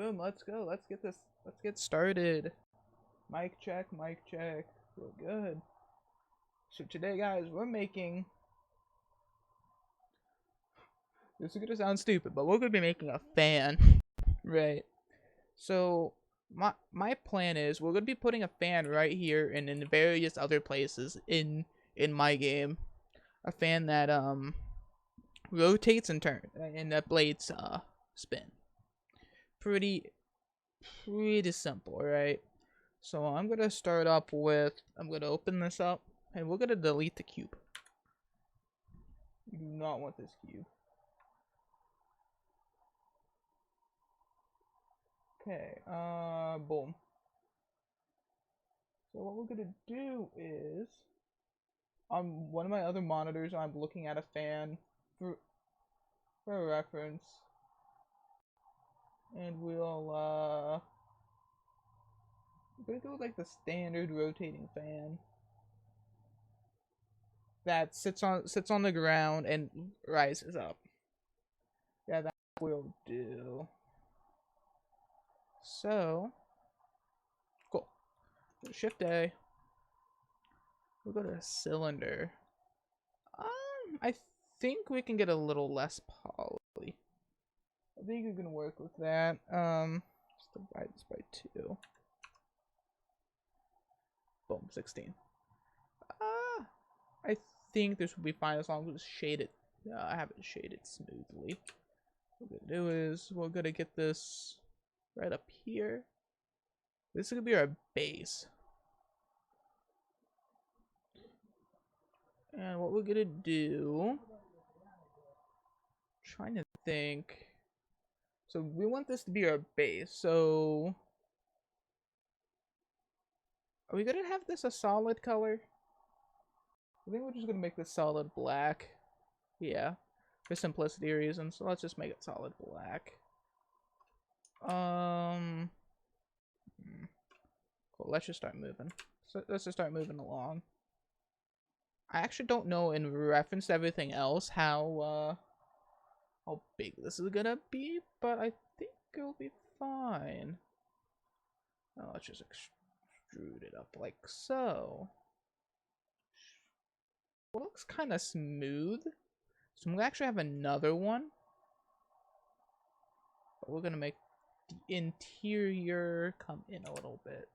Boom, let's go. Let's get this. Let's get started. Mic check, mic check. We're good. So today, guys, we're making... This is gonna sound stupid, but we're gonna be making a fan. Right. So, my plan is we're gonna be putting a fan right here and in various other places in my game. A fan that, rotates and turns, and that blades, spin. Pretty simple, right? So I'm gonna start up with, I'm gonna open this up, and we're gonna delete the cube. You do not want this cube. Okay, boom. So what we're gonna do is, on one of my other monitors, I'm looking at a fan for reference, and we're gonna go with like the standard rotating fan that sits on the ground and rises up. Yeah, that will do. So, cool. Shift A. We'll go to cylinder. I think we can get a little less poly. I think we can work with that. Just divide this by 2. Boom, 16. I think this will be fine as long as it's shaded. I have it shaded smoothly. What we're gonna do is we're gonna get this right up here. This is gonna be our base. And what we're gonna do, trying to think. So we want this to be our base. So are we gonna have this a solid color? I think we're just gonna make this solid black. Yeah, for simplicity reasons. So let's just make it solid black. Cool. Let's just start moving. So let's just start moving along. I actually don't know, in reference to everything else, how big this is gonna be, but I think it'll be fine. Now let's just extrude it up like so. It looks kind of smooth. So I'm gonna actually have another one. But we're gonna make the interior come in a little bit.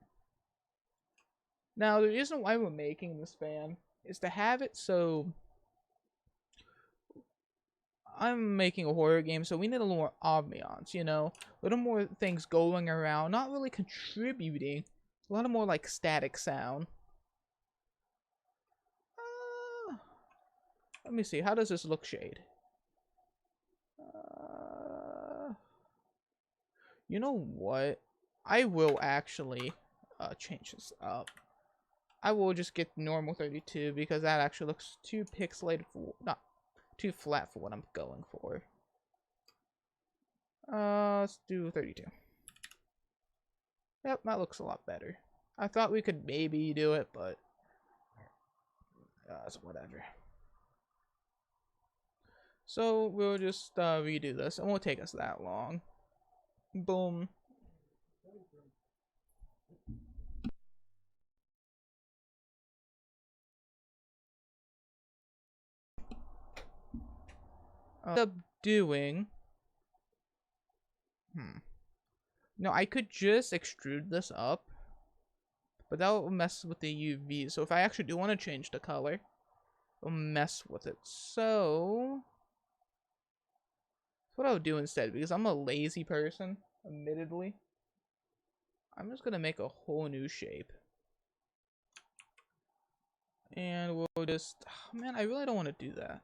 Now, the reason why we're making this fan is to have it so... I'm making a horror game, so we need a little more ambiance, you know? A little more things going around, not really contributing. A lot of more, like, static sound. Let me see, how does this look shade? You know what? I will actually change this up. I will just get normal 32 because that actually looks too pixelated for, not too flat for what I'm going for. Let's do 32. Yep, that looks a lot better. I thought we could maybe do it, but it's whatever. So we'll just redo this. It won't take us that long. Boom. End up doing... No, I could just extrude this up, but that will mess with the UV. So if I actually do want to change the color, it'll mess with it. So that's what I'll do instead, because I'm a lazy person, admittedly. I'm just gonna make a whole new shape. And we'll just... Oh, man, I really don't want to do that.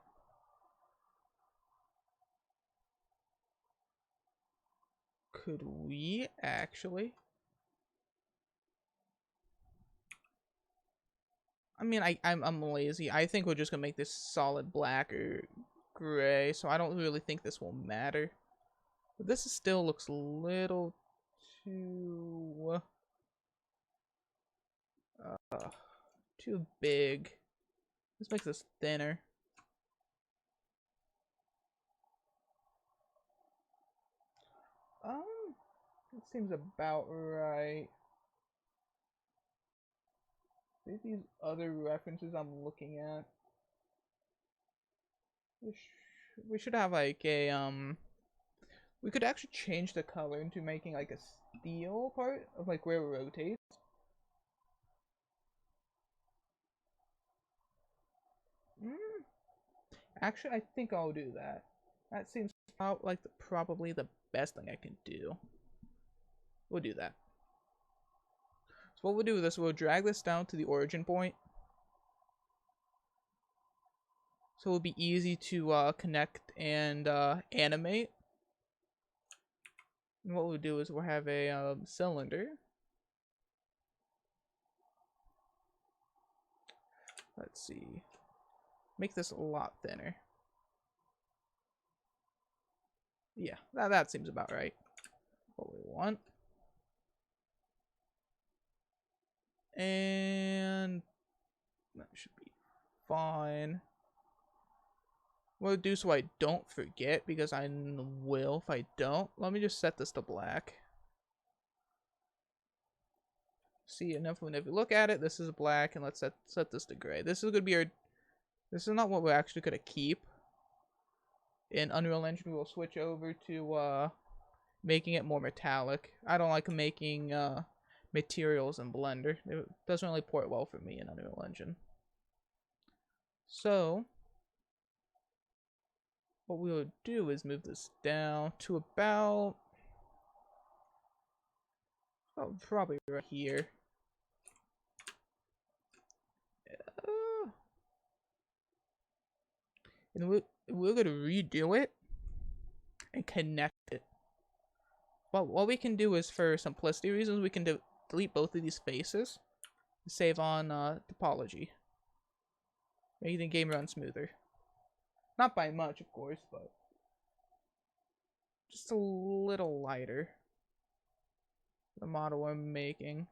Could we actually... I mean, I'm lazy. I think we're just gonna make this solid black or gray, so I don't really think this will matter. But this still looks a little too... too big. This makes this thinner. That seems about right. These other references I'm looking at. We should have like a we could actually change the color into making like a steel part of like where it rotates. Mm, actually, I think I'll do that. That seems about like probably the best thing I can do. We'll do that. So what we'll do with this, we'll drag this down to the origin point. So it'll be easy to connect and animate. And what we'll do is we'll have a cylinder. Let's see. Make this a lot thinner. Yeah, that seems about right. What we want. And that should be fine. What I'll do so I don't forget, because I will if I don't. Let me just set this to black. See, enough when if you look at it, this is black, and let's set this to gray. This is gonna be our. This is not what we're actually gonna keep. In Unreal Engine, we'll switch over to making it more metallic. I don't like making materials in Blender. It doesn't really port well for me in Unreal Engine. So what we will do is move this down to about probably right here. And we're gonna redo it and connect it. But what we can do is, for simplicity reasons, we can delete both of these faces. Save on topology. Make the game run smoother. Not by much, of course, but just a little lighter. The model we're making.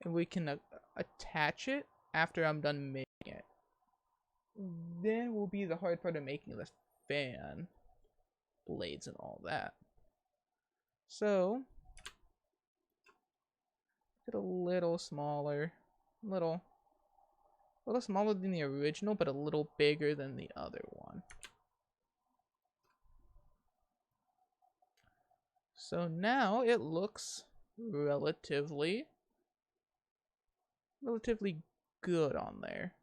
And we can attach it after I'm done making it. Then will be the hard part of making the fan blades and all that. So, get a little smaller, little smaller than the original, but a little bigger than the other one. So now it looks relatively good on there.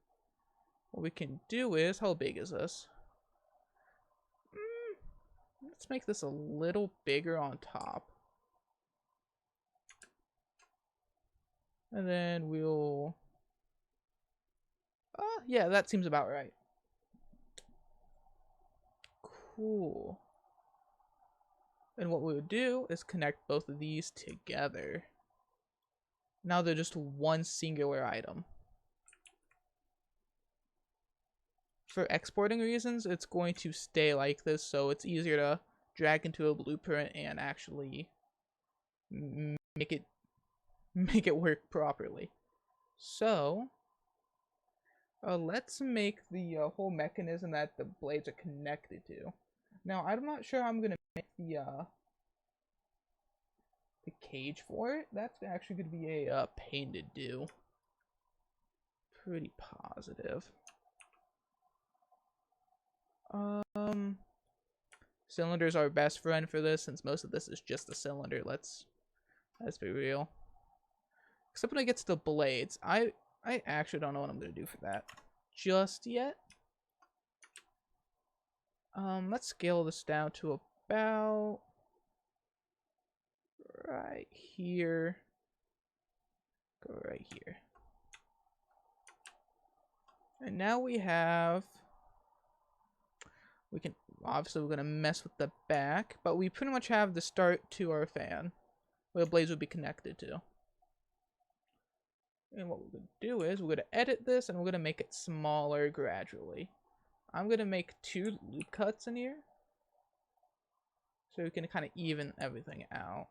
What we can do is, how big is this? Let's make this a little bigger on top. And then we'll... yeah, that seems about right. Cool. And what we'll do is connect both of these together. Now they're just one singular item. For exporting reasons, it's going to stay like this, so it's easier to drag into a blueprint and actually make it work properly. So let's make the whole mechanism that the blades are connected to. Now I'm not sure how I'm gonna make the cage for it. That's actually gonna be a pain to do. Pretty positive. Cylinder's our best friend for this, since most of this is just a cylinder. Let's be real. Except when it gets to blades, I actually don't know what I'm gonna do for that just yet. Let's scale this down to about right here. Go right here. And now we can, obviously we're gonna mess with the back, but we pretty much have the start to our fan, where the blades would be connected to. And what we're gonna do is we're gonna edit this and we're gonna make it smaller gradually. I'm gonna make 2 loop cuts in here, so we can kind of even everything out.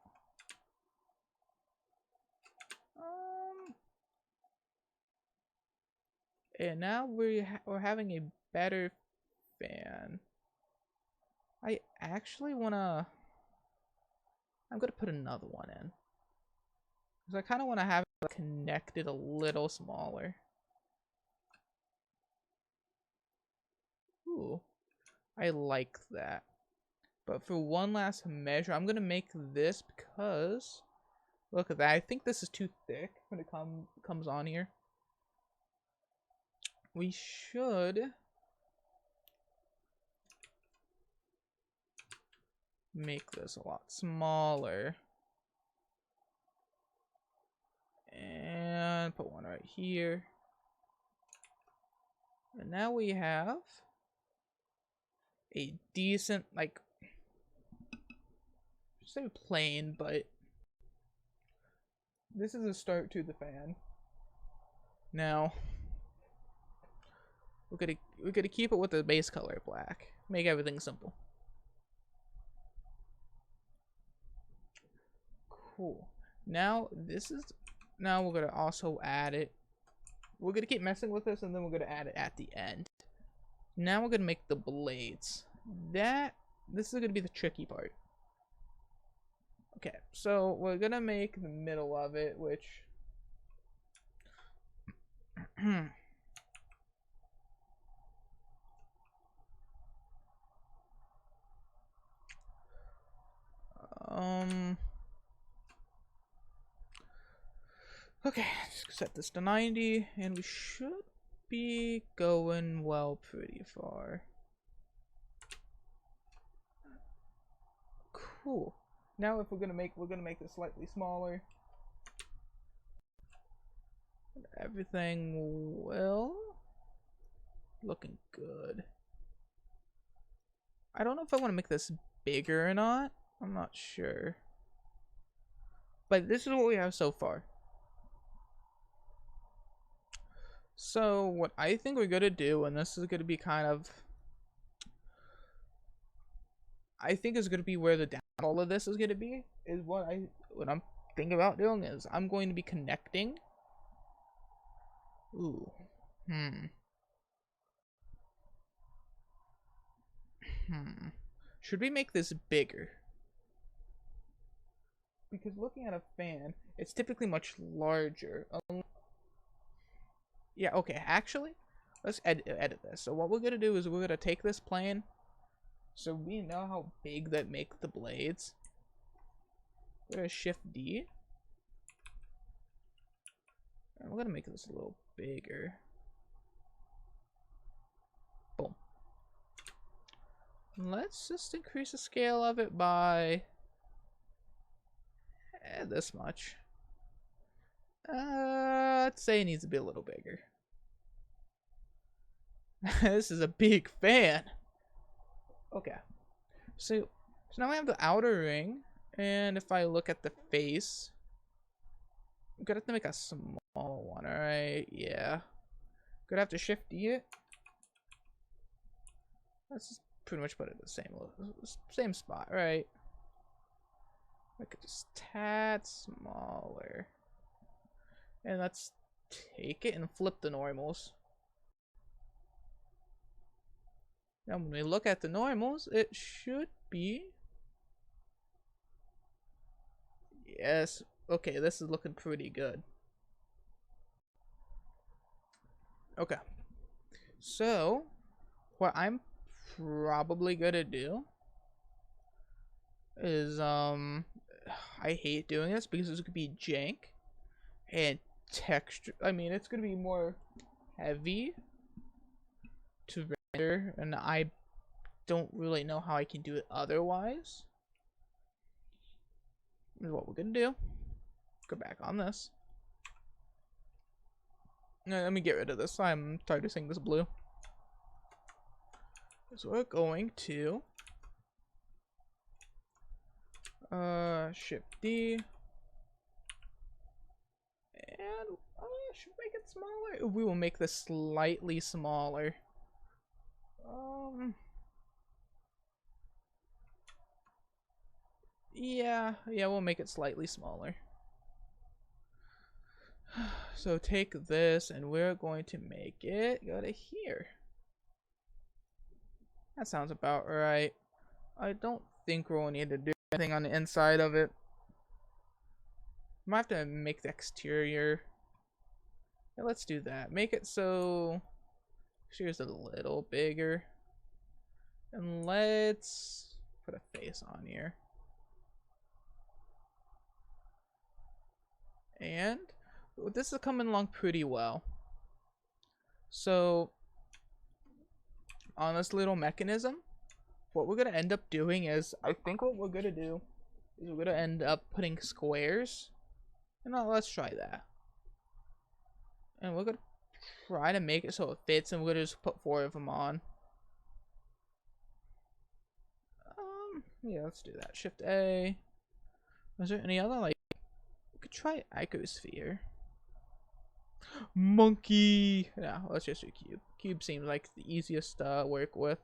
And now we're having a better fan. I actually wanna I'm gonna put another one in. Because I kind of want to have it connected a little smaller. Ooh, I like that. But for one last measure, I'm gonna make this because look at that. I think this is too thick when it comes on here. We should make this a lot smaller. And put one right here. And now we have a decent, like, say plain, but this is a start to the fan. Now we're gonna keep it with the base color black. Make everything simple. Cool. Now we're gonna also add it. We're gonna keep messing with this, and then we're gonna add it at the end. Now we're gonna make the blades. This is gonna be the tricky part. Okay, so we're gonna make the middle of it, which okay, just set this to 90, and we should be going, well, pretty far. Cool. Now if we're gonna make this slightly smaller. Everything well, looking good. I don't know if I want to make this bigger or not. I'm not sure. But this is what we have so far. So what I think we're gonna do, and this is gonna be kind of, I think is gonna be where the downfall of this is gonna be, is what I'm thinking about doing is I'm going to be connecting. Ooh. Should we make this bigger? Because looking at a fan, it's typically much larger. Yeah, okay, actually, let's edit this. So what we're gonna do is we're gonna take this plane, so we know how big that make the blades. We're gonna shift D, and we're gonna make this a little bigger. Boom. Let's just increase the scale of it by this much. Let's say it needs to be a little bigger. This is a big fan. Okay. So now I have the outer ring, and if I look at the face, I'm gonna have to make a small one, alright? Yeah. Gonna have to shift D it. Let's just pretty much put it in the same spot, right? Make it just tad smaller. And let's take it and flip the normals. Now when we look at the normals, it should be... Yes. Okay, this is looking pretty good. Okay. So, what I'm probably gonna do is, I hate doing this because it's gonna be jank and texture. I mean, it's gonna be more heavy to render, and I don't really know how I can do it otherwise. This is what we're gonna do. Go back on this. Let me get rid of this. I'm tired of seeing this blue. So we're going to shift D, and should we make it smaller? We will make this slightly smaller. Yeah, we'll make it slightly smaller. So take this, and we're going to make it go to here. That sounds about right. I don't think we'll need to do everything on the inside of it. Might have to make the exterior. Yeah, let's do that. Make it so here's a little bigger. And let's put a face on here. And this is coming along pretty well. So on this little mechanism, what we're gonna end up doing is, I think what we're gonna do is we're gonna end up putting squares. And let's try that. And we're gonna try to make it so it fits, and we're gonna just put 4 of them on. Yeah, let's do that. Shift A. Is there any other, like, we could try icosphere. Monkey. Yeah, let's just do cube. Cube seems like the easiest to work with.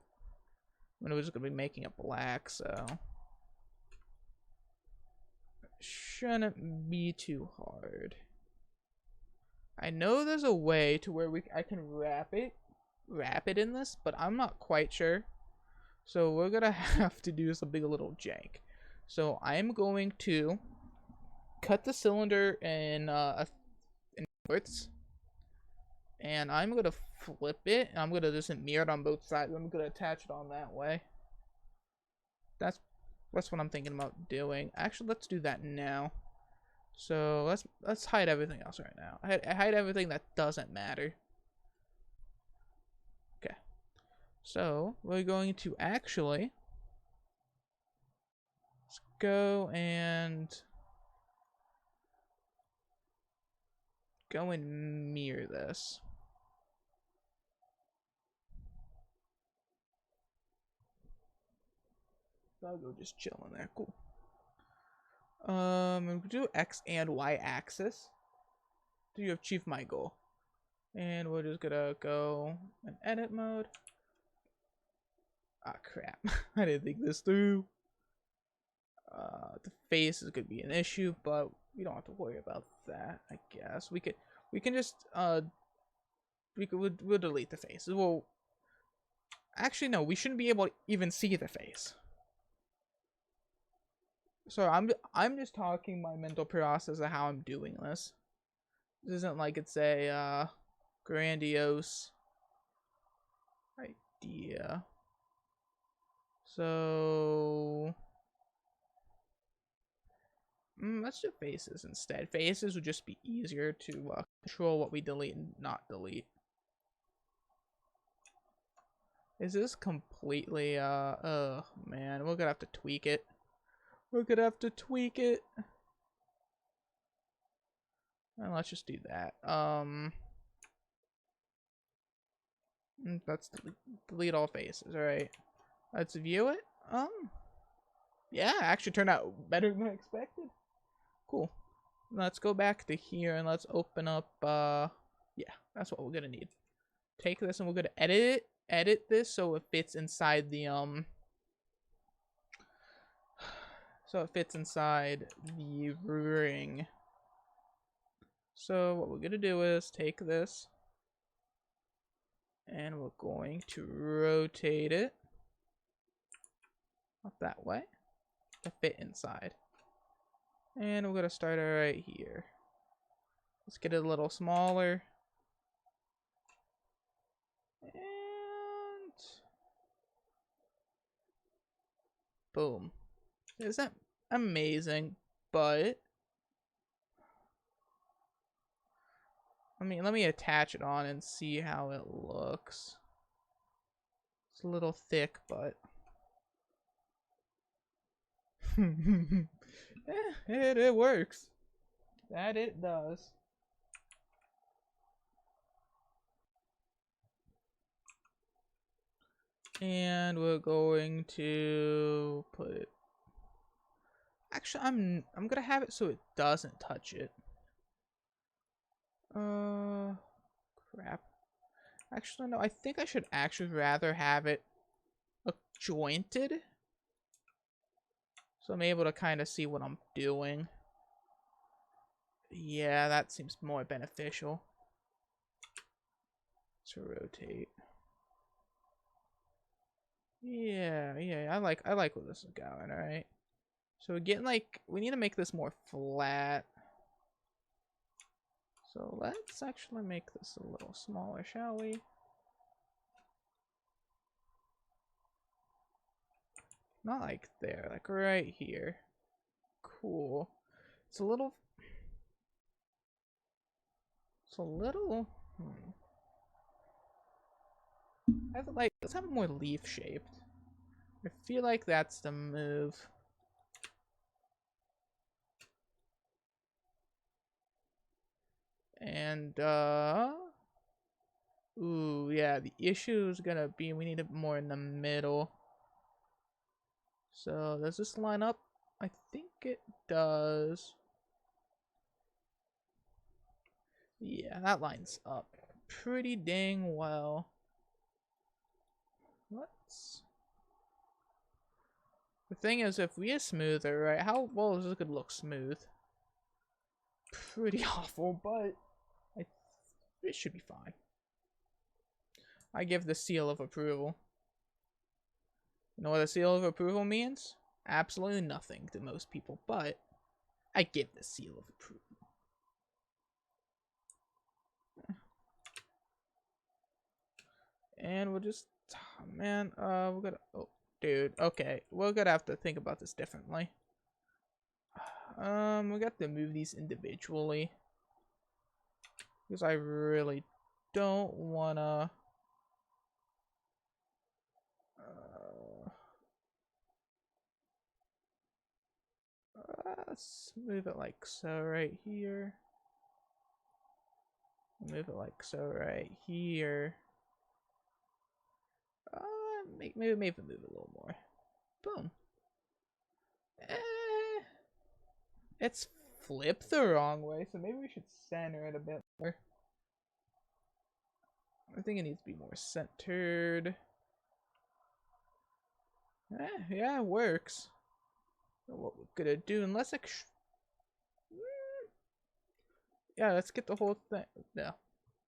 And we're just gonna be making it black, so shouldn't be too hard. I know there's a way to where I can wrap it in this, but I'm not quite sure. So we're gonna have to do something a little jank. So I'm going to cut the cylinder in fourths, and I'm gonna flip it, and I'm gonna just mirror it on both sides. I'm gonna attach it on that way. That's what I'm thinking about doing. Actually, let's do that now. So let's hide everything else right now. I hide everything that doesn't matter. Okay. So we're going to actually let's go and mirror this. I'll go just chill in there. Cool. We'll do X and Y axis to achieve my goal. And we're just gonna go in edit mode. Ah, crap. I didn't think this through. The face is gonna be an issue, but we don't have to worry about that, I guess. We can just we'll delete the face. Well, actually no, we shouldn't be able to even see the face. So I'm just talking my mental process of how I'm doing this. This isn't like it's a grandiose idea. So let's do faces instead. Faces would just be easier to control what we delete and not delete. Is this completely oh man, we're gonna have to tweak it. We're gonna have to tweak it. And let's just do that. Let's delete all faces. All right. Let's view it. Yeah, actually turned out better than I expected. Cool. Let's go back to here and let's open up. Yeah, that's what we're gonna need. Take this and we're gonna edit it. Edit this so it fits inside the So it fits inside the ring. So what we're gonna do is take this and we're going to rotate it up that way to fit inside. And we're gonna start it right here. Let's get it a little smaller. And boom. Isn't amazing, but let me attach it on and see how it looks. It's a little thick, but it works. That it does. And we're going to put it. Actually, I'm gonna have it so it doesn't touch it. Crap. Actually, no. I think I should actually rather have it jointed, so I'm able to kind of see what I'm doing. Yeah, that seems more beneficial. To rotate. Yeah, I like where this is going. All right. So we're getting like, we need to make this more flat. So let's actually make this a little smaller, shall we? Not like there, like right here. Cool. It's a little... I have, like, let's have it more leaf shaped. I feel like that's the move. And, ooh, yeah, the issue is gonna be we need it more in the middle. So, does this line up? I think it does. Yeah, that lines up pretty dang well. Let's... The thing is, if we are smoother, right, how well is this gonna look smooth? Pretty awful, but it should be fine. I give the seal of approval. You know what a seal of approval means? Absolutely nothing to most people, but I give the seal of approval. And we'll just, man, we're gonna, oh, dude, okay, we're gonna have to think about this differently. We got to move these individually. Because I really don't wanna, let's move it like so right here. Move it like so right here. Maybe move it a little more. Boom. It's flipped the wrong way, so maybe we should center it a bit more. I think it needs to be more centered. Yeah, it works. So what we're gonna do, unless yeah, let's get the whole thing. No,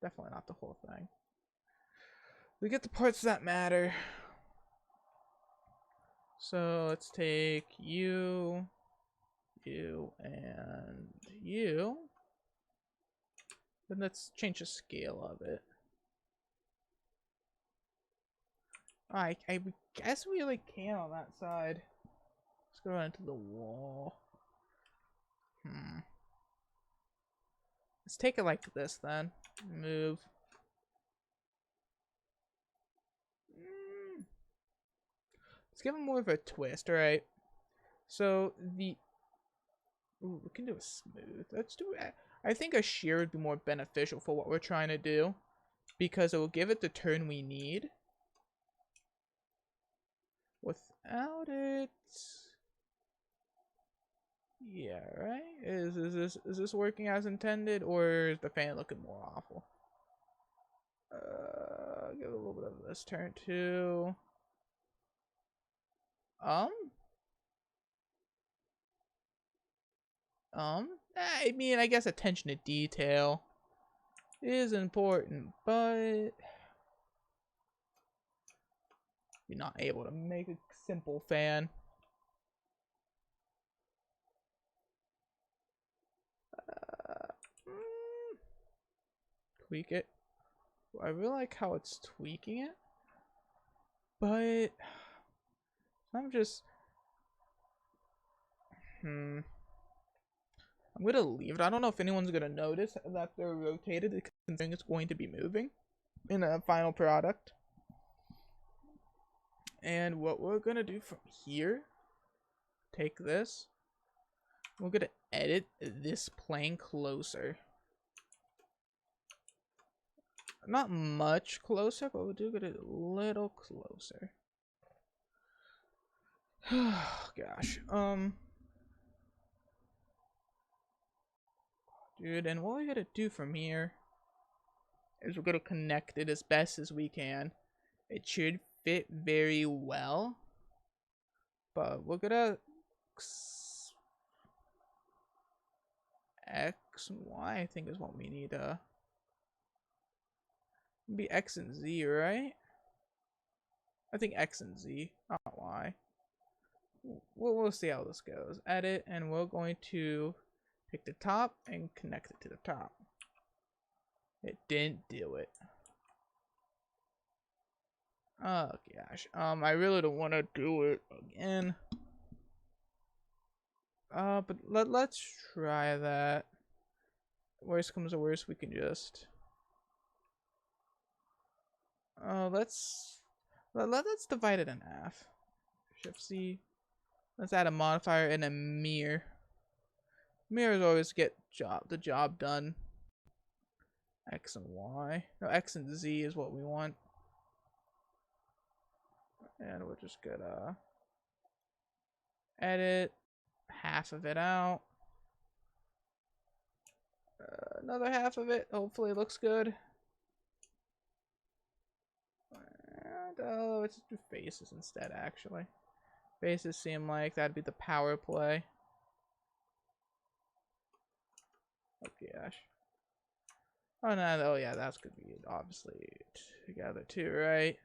definitely not the whole thing. We get the parts that matter. So let's take you, and you. Then let's change the scale of it. I guess we really can on that side. Let's go right into the wall. Let's take it like this then. Move. Let's give him more of a twist, alright? So the... Ooh, we can do a smooth. Let's do it. I think a shear would be more beneficial for what we're trying to do. Because it will give it the turn we need. Without it... Yeah, right? Is this working as intended, or is the fan looking more awful? Give it a little bit of this turn too. I mean, I guess attention to detail is important, but you're not able to make a simple fan. Tweak it. I really like how it's tweaking it, but I'm just I'm gonna leave it. I don't know if anyone's gonna notice that they're rotated, considering it's going to be moving in a final product. And what we're gonna do from here, take this, we're gonna edit this plane closer. Not much closer, but we'll do get it a little closer. Gosh. Dude, and what we gotta do from here is we're gonna connect it as best as we can. It should fit very well. But we're gonna X and Y, I think is what we need. Be X and Z, right? I think X and Z, not Y. we'll see how this goes. Edit, and we're going to pick the top and connect it to the top. It didn't do it. Oh gosh. I really don't want to do it again. But let's try that. Worst comes to worst, we can just. Let's divide it in half. Shift C. Let's add a modifier and a mirror. Mirrors always get the job done. X and Y. No, X and Z is what we want. And we're just gonna edit half of it out. Another half of it. Hopefully it looks good. And, let's do faces instead, actually. Faces seem like that'd be the power play. Oh gosh. Oh no, oh yeah, that's gonna be obviously together too, right?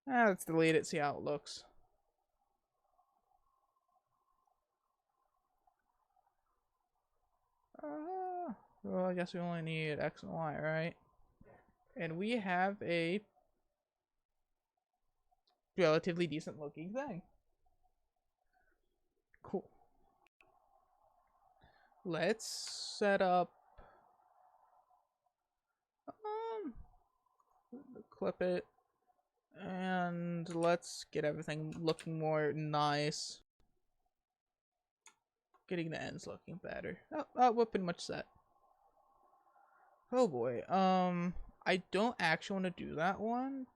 Let's delete it, see how it looks. Well, I guess we only need X and Y, right? And we have a relatively decent looking thing. Cool. Let's set up clip it, and let's get everything looking more nice. Getting the ends looking better. Oh, we're pretty much set. Oh boy. I don't actually want to do that one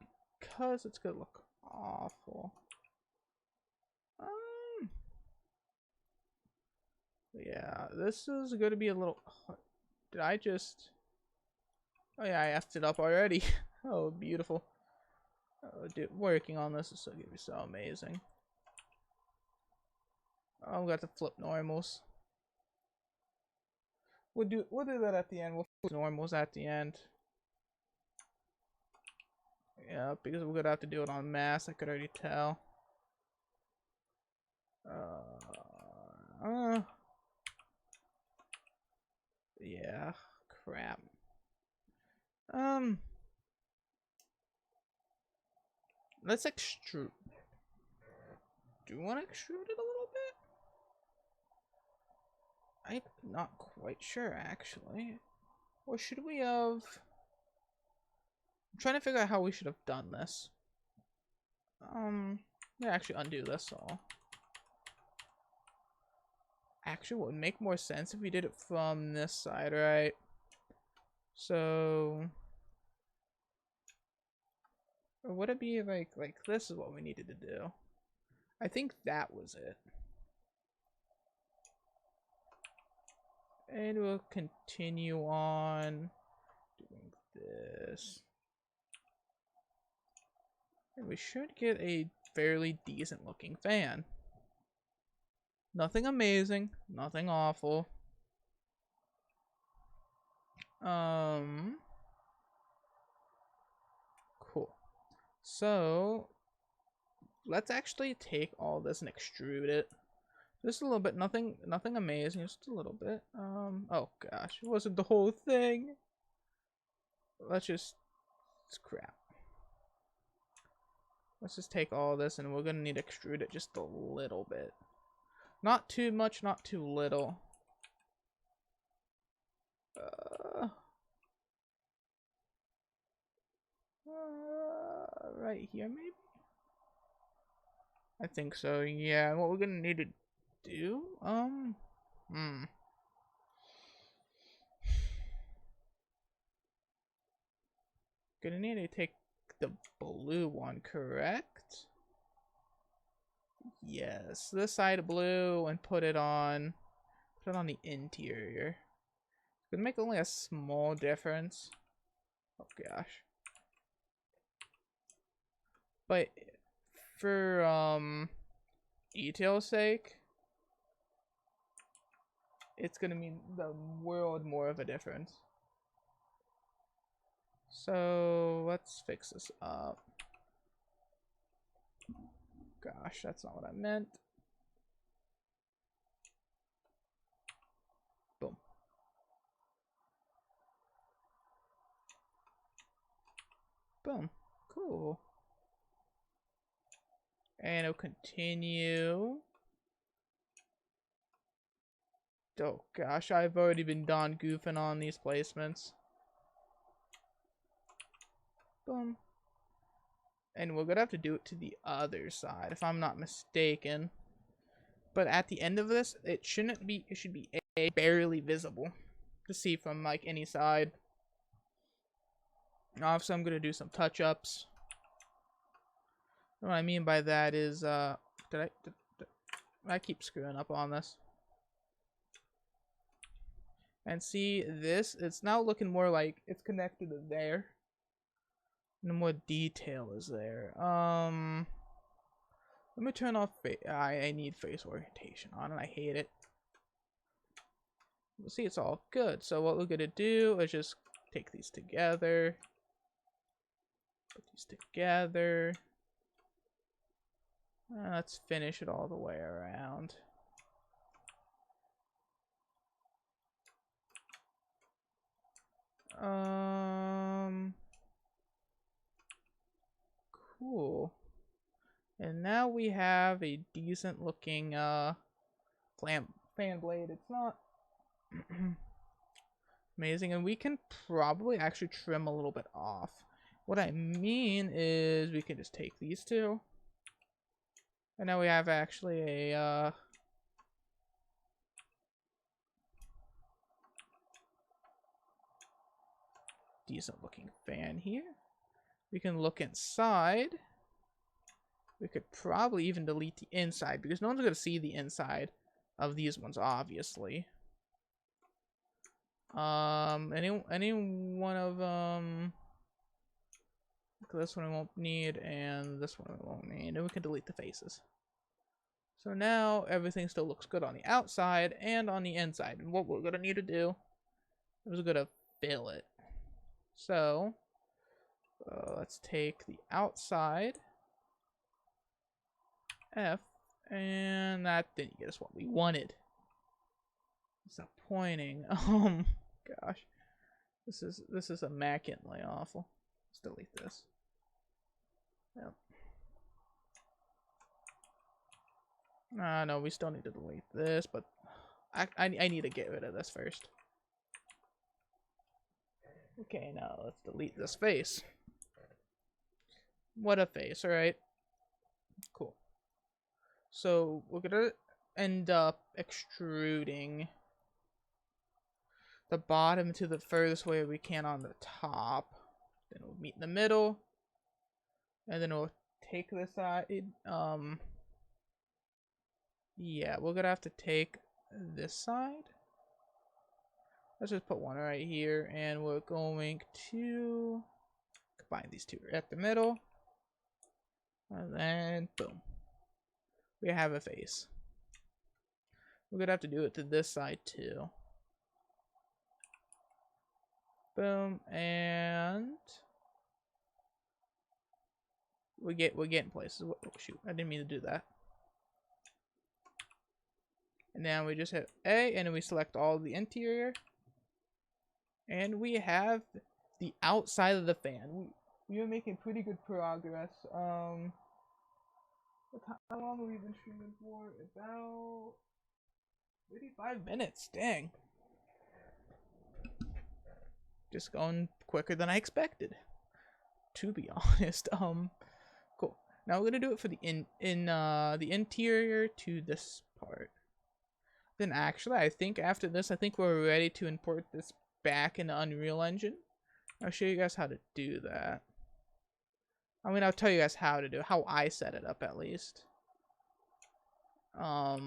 because it's gonna look awful. Yeah, this is gonna be a little. Did I just? Oh yeah, I effed it up already. Oh, beautiful. Oh, dude, working on this is gonna be so amazing. Oh, we got to flip normals. We'll do that at the end. We'll flip normals at the end. Yeah, because we're gonna have to do it on mass. I could already tell. Yeah, crap. Let's extrude. Do you want to extrude it a little bit? I'm not quite sure, actually. Or should we have... I'm trying to figure out how we should have done this. Yeah, actually undo this all. Actually, what would make more sense if we did it from this side, right? So... Or would it be like this is what we needed to do? I think that was it. And we'll continue on doing this. And we should get a fairly decent looking fan. Nothing amazing, nothing awful. Cool. So let's actually take all this and extrude it. Just a little bit, nothing amazing, just a little bit. Oh gosh, it wasn't the whole thing. It's crap. Let's just take all this and we're gonna need to extrude it just a little bit. Not too much, not too little. Right here, maybe? I think so, yeah. What we're gonna need to do? Gonna need to take the blue one, correct? Yes, this side of blue and put it on the interior. It's gonna make only a small difference. Oh gosh. But for detail's sake, it's gonna mean the world more of a difference. So let's fix this up. gosh, that's not what I meant. Boom. Boom. Cool. And it'll continue. Oh gosh, I've already been done goofing on these placements. Boom. And we're gonna have to do it to the other side, if I'm not mistaken. But at the end of this, it shouldn't be, it should be barely visible to see from like any side. So I'm gonna do some touch-ups. What I mean by that is, did I keep screwing up on this? And see this, it's now looking more like it's connected to there. And more detail is there. Let me turn off I need face orientation on and I hate it. You'll see it's all good. So what we're gonna do is just take these together. Put these together. Let's finish it all the way around. Cool. And now we have a decent looking fan blade. It's not amazing, and we can probably actually trim a little bit off. What I mean is we can just take these two, and now we have actually a decent looking fan here. We can look inside. We could probably even delete the inside because no one's going to see the inside of these ones, obviously. Any one of them. This one we won't need, and this one we won't need, and we can delete the faces. So now everything still looks good on the outside and on the inside. And what we're going to need to do is we're going to fill it. So let's take the outside F, and that didn't get us what we wanted. Disappointing. Gosh, this is immaculately awful. Let's delete this. Yep. No, we still need to delete this, but I need to get rid of this first. Okay, now let's delete this face. What a face, alright? Cool. So we're gonna end up extruding the bottom to the furthest way we can on the top. Then we'll meet in the middle. And then we'll take this side. Yeah, we're gonna have to take this side. Let's just put one right here, and we're going to combine these two at the middle. And then, boom. We have a face. We're gonna have to do it to this side too. Boom, and we're getting places. Oh shoot, I didn't mean to do that. And now we just hit A, and then we select all the interior. And we have the outside of the fan. We are making pretty good progress. How long have we been streaming for? About 35 minutes. Dang. Just going quicker than I expected, to be honest. Cool. Now we're gonna do it for the the interior to this part. Then actually, I think after this, I think we're ready to import this back into Unreal Engine. I'll show you guys how to do that. I mean, I'll tell you guys how to do it, how I set it up at least. Or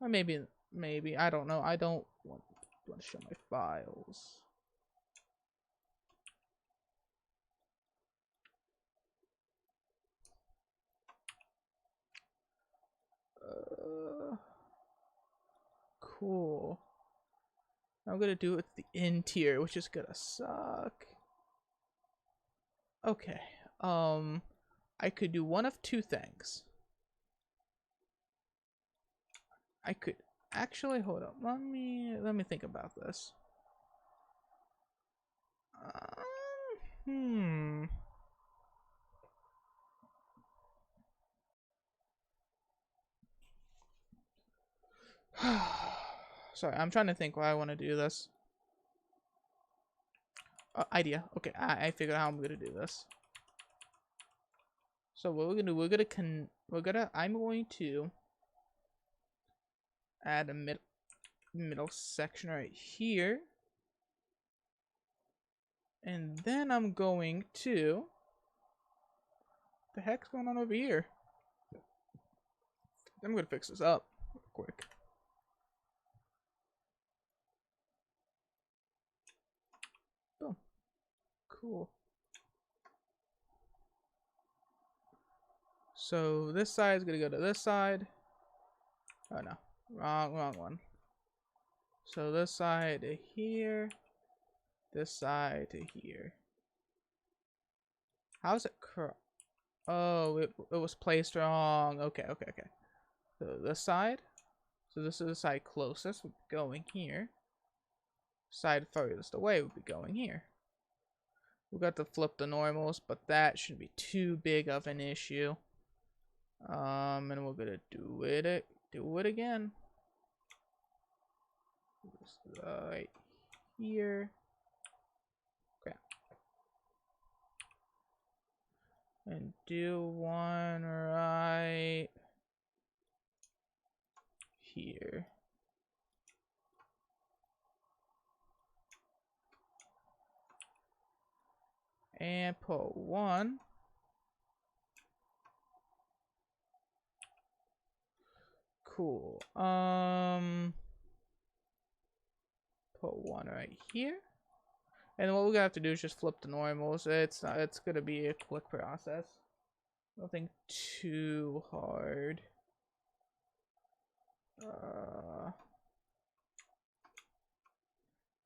maybe I don't know. I don't want to show my files. Cool. I'm gonna do it with the interior, which is gonna suck. Okay. I could do one of two things. I could actually hold up. Let me think about this. Hmm. Sorry, I'm trying to think why I want to do this. Idea. Okay, I figured out how I'm gonna do this. So what we're gonna do, I'm going to add a middle section right here, and then I'm going to. The heck's going on over here? I'm gonna fix this up real quick. Boom. Cool. So this side is gonna go to this side. Oh no, wrong one. So this side to here, this side to here. How's it Oh, it was placed wrong. Okay. So this side. So this is the side closest would be going here. Side furthest away would be going here. We got to flip the normals, but that shouldn't be too big of an issue. And we're gonna do it again. Right here. Okay. And do one right here. And put one. Cool. Put one right here. And what we're gonna have to do is just flip the normals. It's gonna be a quick process. Nothing too hard. Okay,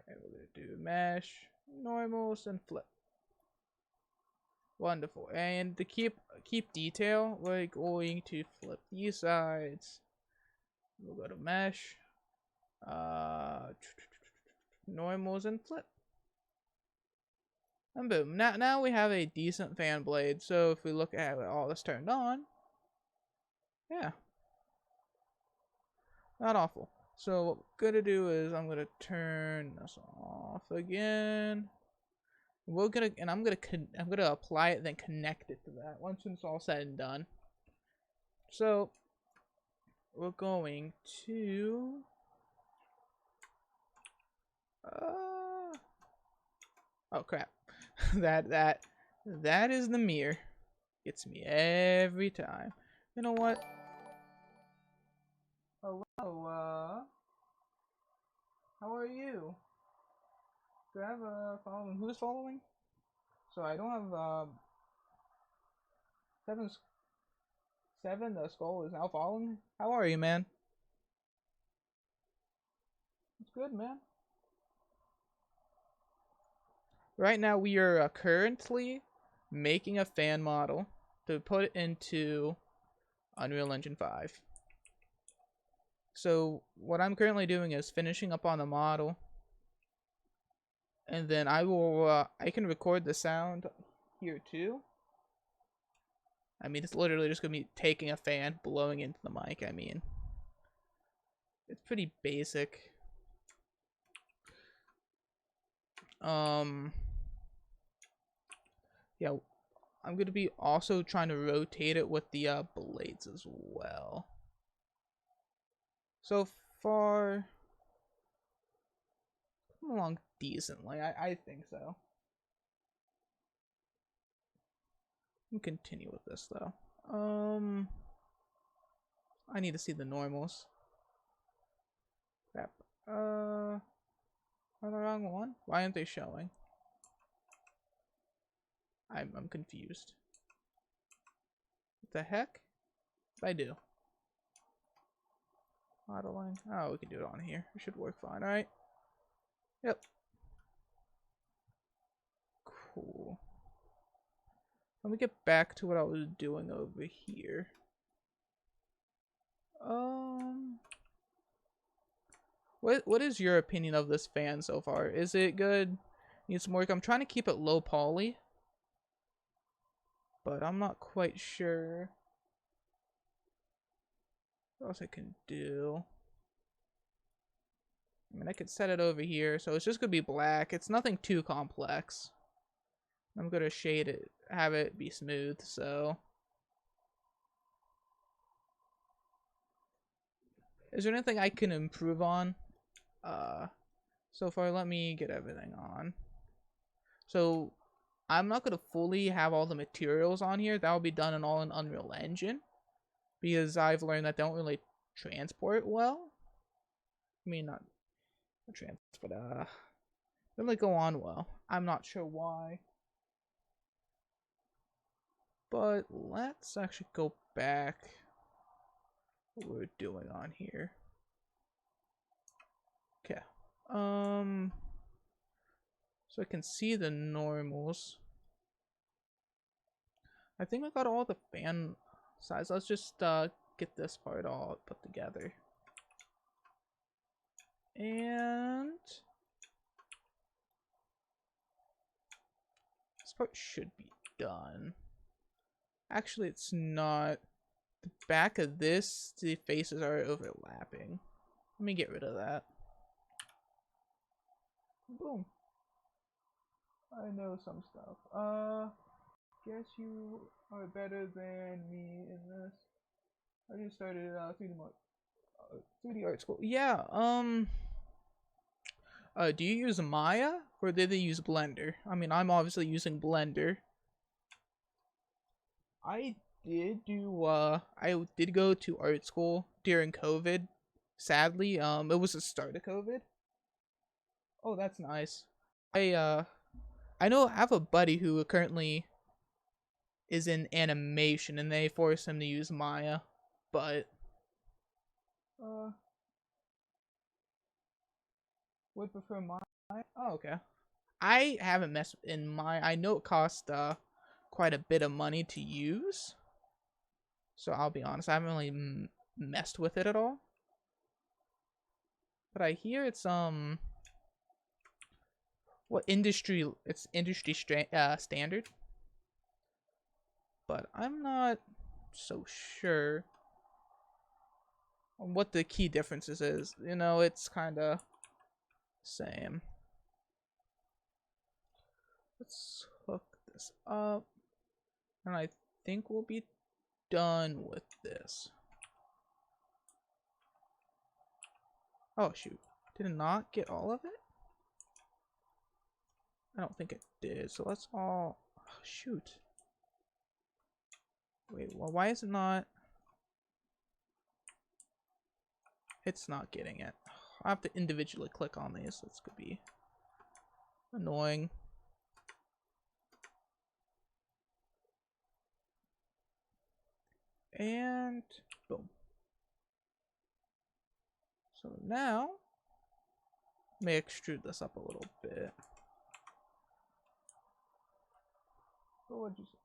we're gonna do mesh, normals, and flip. Wonderful. And to keep detail, we're going to flip these sides. We'll go to mesh, normals, and flip. And boom. Now we have a decent fan blade. So if we look at all this turned on, yeah, not awful. So what we're gonna do is I'm gonna turn this off again. I'm gonna apply it, then connect it to that once it's all said and done. So we're going to oh crap. that is the mirror. Gets me every time. You know what? Hello, how are you? Do I have a following? Who's following? So I don't have seven. The skull is now following. How are you, man? It's good, man. Right now we are currently making a fan model to put into Unreal Engine 5. So what I'm currently doing is finishing up on the model, and then I can record the sound here too. I mean, it's literally just gonna be taking a fan, blowing into the mic. I mean, it's pretty basic. Yeah, I'm gonna be also trying to rotate it with the blades as well. So far, come along decently. I think so. Let me continue with this though. I need to see the normals. Crap. Are the wrong one? Why aren't they showing? I'm confused. What the heck? I do. Modeling. Oh, we can do it on here. It should work fine, alright? Yep. Cool. Let me get back to what I was doing over here. What is your opinion of this fan so far? Is it good? Needs some work. I'm trying to keep it low poly, but I'm not quite sure what else I can do. I mean, I could set it over here, so it's just gonna be black. It's nothing too complex. I'm gonna shade it, have it be smooth, so. Is there anything I can improve on? So far, let me get everything on. So, I'm not gonna fully have all the materials on here. That will be done all in Unreal Engine, because I've learned that they don't really transport well. I mean, not transport, really go on well. I'm not sure why. But let's actually go back what we're doing on here. Okay. So I can see the normals. I think I got all the fan size. Let's just get this part all put together. And this part should be done. Actually, it's not. The back of this, the faces are overlapping. Let me get rid of that. Boom. I know some stuff. Guess you are better than me in this. I just started 3D art school. Yeah. Do you use Maya or did they use Blender? I mean, I'm obviously using Blender. I did go to art school during COVID. Sadly, it was the start of COVID. Oh, that's nice. I know I have a buddy who currently is in animation and they force him to use Maya, but would prefer Maya. Oh, okay. I haven't messed in Maya. I know it costs quite a bit of money to use. So I'll be honest, I haven't really messed with it at all. But I hear it's what industry? It's industry standard. But I'm not so sure on what the key differences is. You know, it's kind of same. Let's hook this up, and I think we'll be done with this. Oh shoot, did it not get all of it? I don't think it did, so let's all, oh, shoot. Wait, well, why is it not? It's not getting it. I have to individually click on these. This could be annoying. And boom. So now, let me extrude this up a little bit. What would you say?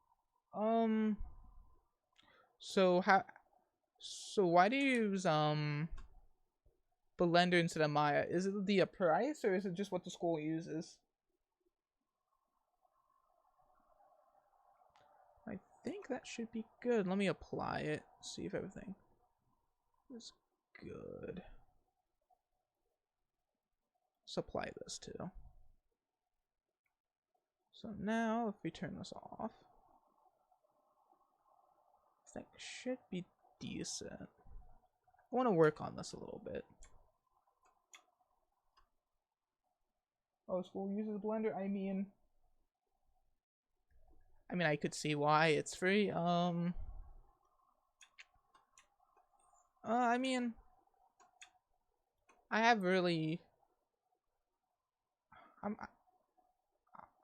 So why do you use Blender instead of Maya? Is it the price or is it just what the school uses? I think that should be good. Let me apply it. See if everything is good. Let's apply this too. So now if we turn this off, I think it should be decent. I want to work on this a little bit. Oh, school uses Blender? I mean, I could see why it's free. I mean, I have really,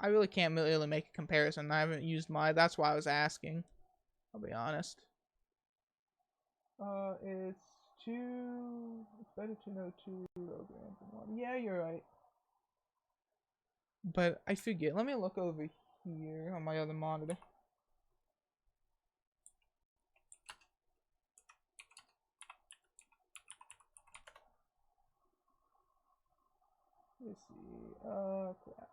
I really can't really make a comparison. I haven't used that's why I was asking. I'll be honest. It's better to know 2 programs than 1. Yeah, you're right. But I forget. Let me look over here on my other monitor. Let's see. Crap.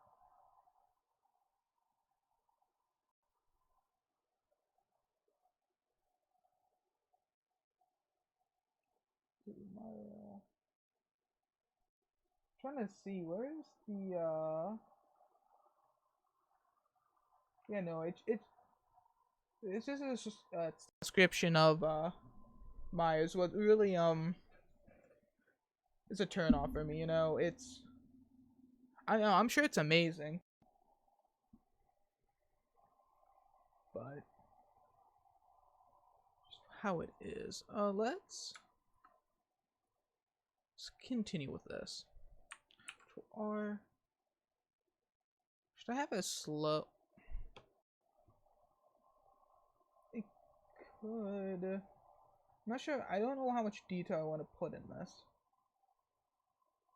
Trying to see where's the yeah, no, it's just a description of Myers. What really is a turn off for me, you know. I know, I'm sure it's amazing, but just how it is. Let's continue with this. Or should I have a slow? It could. I'm not sure. I don't know how much detail I want to put in this.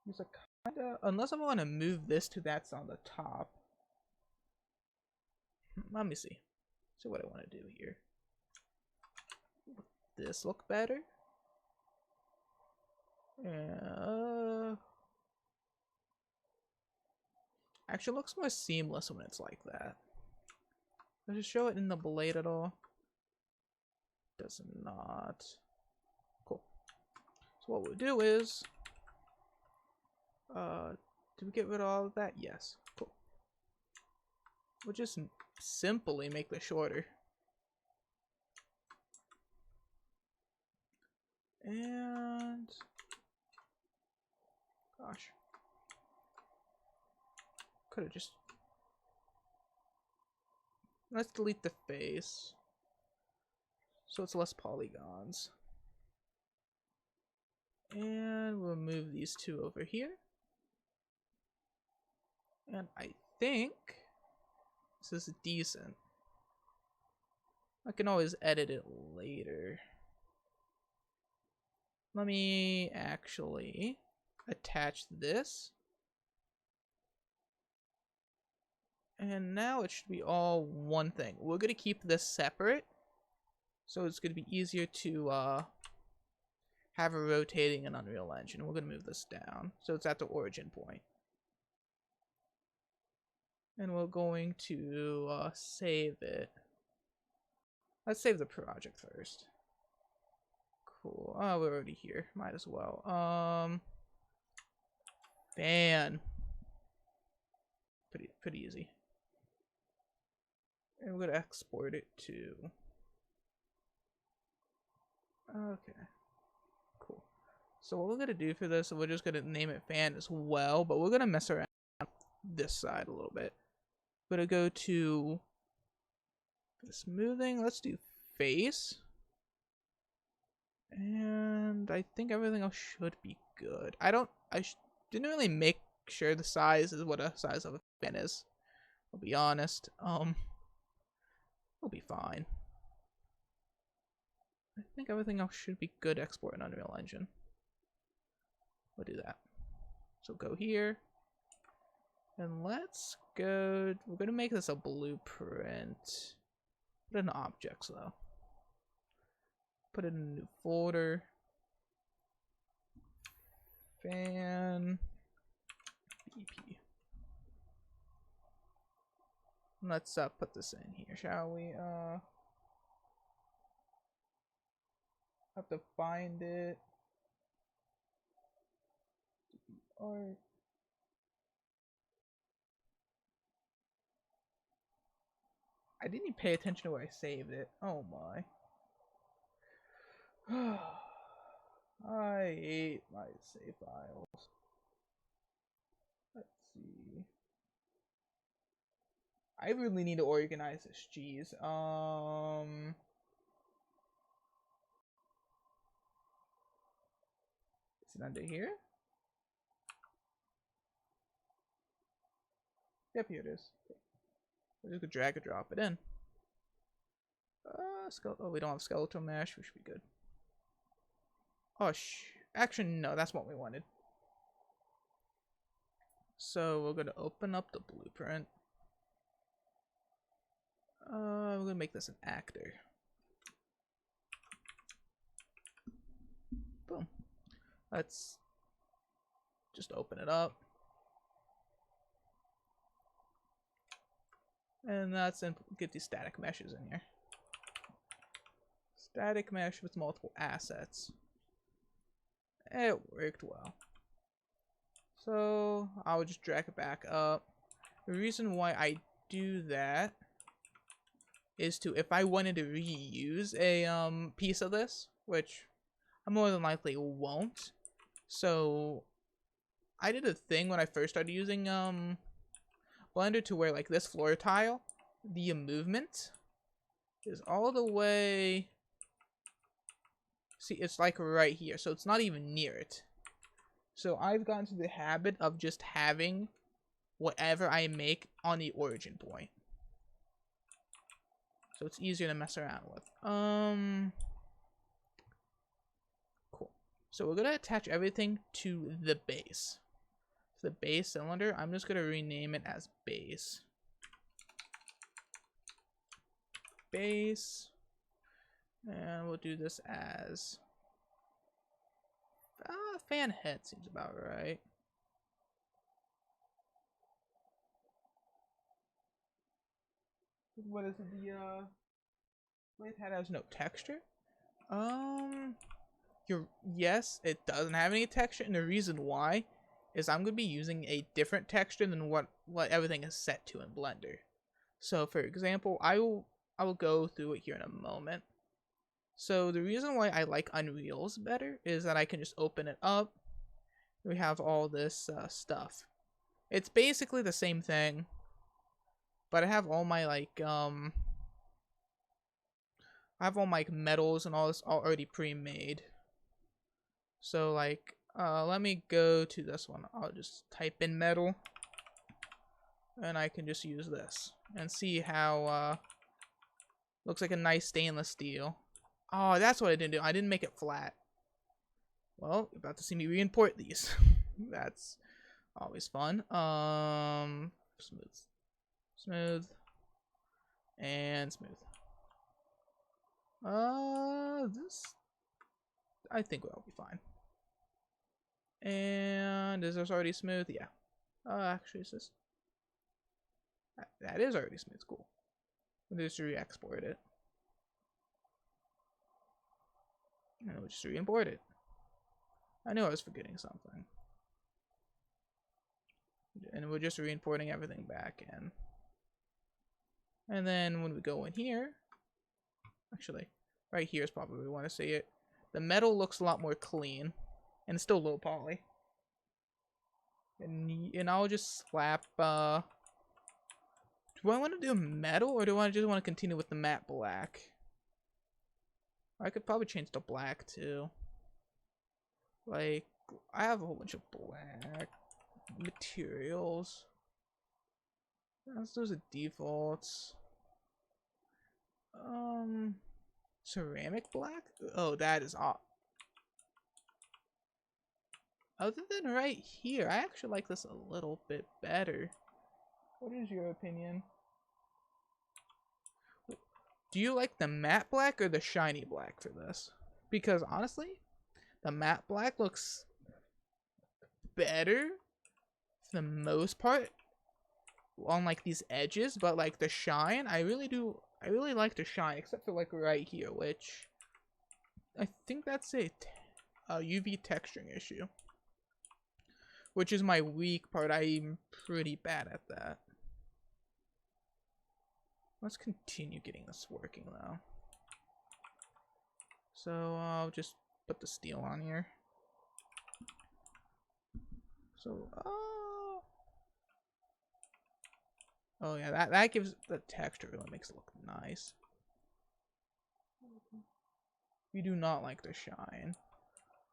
It's a kinda, unless I want to move this to that's on the top. Let me see. See what I want to do here. This look better? Yeah. Actually, looks more seamless when it's like that. Does it show it in the blade at all? Does not. Cool. So what we'll do is, did we get rid of all of that? Yes. Cool. We'll just simply make this shorter. And gosh, could have just, let's delete the face so it's less polygons. And we'll move these two over here. And I think this is decent. I can always edit it later. Let me actually attach this. And now it should be all one thing. We're going to keep this separate, so it's going to be easier to have it rotating in Unreal Engine. We're going to move this down, so it's at the origin point. And we're going to save it. Let's save the project first. Cool. Oh, we're already here. Might as well. Fan. Pretty easy. And we're gonna export it to. Okay. Cool. So what we're gonna do for this, we're just gonna name it fan as well, but we're gonna mess around this side a little bit. We're gonna go to smoothing. Let's do face. And I think everything else should be good. I didn't really make sure the size is what a size of a fan is. I'll be honest. We'll be fine. I think everything else should be good export in Unreal Engine. We'll do that. So go here. And let's go, we're gonna make this a blueprint. Put it in objects though. Put it in a new folder. Fan BP. Let's put this in here, shall we? Have to find it. Or I didn't even pay attention to where I saved it. Oh my. I hate my save files. Let's see. I really need to organize this. Jeez. Is it under here? Yep, here it is. We're just gonna drag and drop it in. Oh, we don't have skeletal mesh. We should be good. Oh, actually, no, that's what we wanted. So we're gonna open up the blueprint. We're gonna make this an actor. Boom. Let's just open it up. And that's get these static meshes in here. Static mesh with multiple assets. It worked well. So I'll just drag it back up. The reason why I do that is to, if I wanted to reuse a piece of this, which I more than likely won't. So I did a thing when I first started using Blender to where like this floor tile, the movement is all the way. See, it's like right here, so it's not even near it. So I've gotten to the habit of just having whatever I make on the origin point. So it's easier to mess around with. Cool. So we're gonna attach everything to the base. The base cylinder, I'm just gonna rename it as base. Base. And we'll do this as fan head seems about right. What is it? The blade head has no texture. Yes, it doesn't have any texture, and the reason why is I'm gonna be using a different texture than what everything is set to in Blender. So, for example, I will go through it here in a moment. So the reason why I like Unreal's better is that I can just open it up. We have all this stuff. It's basically the same thing, but I have all my like I have all my metals and all this already pre-made. So like let me go to this one. I'll just type in metal, and I can just use this and see how looks like a nice stainless steel. Oh, that's what I didn't do. I didn't make it flat. Well, you're about to see me re-import these. That's always fun. Smooth, and smooth. This I think will be fine. And is this already smooth? Yeah. Actually, is this? That is already smooth. Cool. We'll just re-export it. And we'll just re-import it. I knew I was forgetting something. And we're just re-importing everything back in. And then when we go in here, actually, right here is probably where we want to see it. The metal looks a lot more clean, and it's still low poly. And I'll just slap. Do I want to do metal, or do I just want to continue with the matte black? I could probably change to black too. Like, I have a whole bunch of black materials. Those are defaults. Ceramic black? Oh, that is off. Other than right here, I actually like this a little bit better. What is your opinion? Do you like the matte black or the shiny black for this? Because honestly, the matte black looks better for the most part on like these edges, but like the shine, I really like the shine, except for like right here, which I think that's a UV texturing issue, which is my weak part. I'm pretty bad at that. Let's continue getting this working though. So I'll just put the steel on here. So oh yeah, that gives the texture, really makes it look nice. We do not like the shine.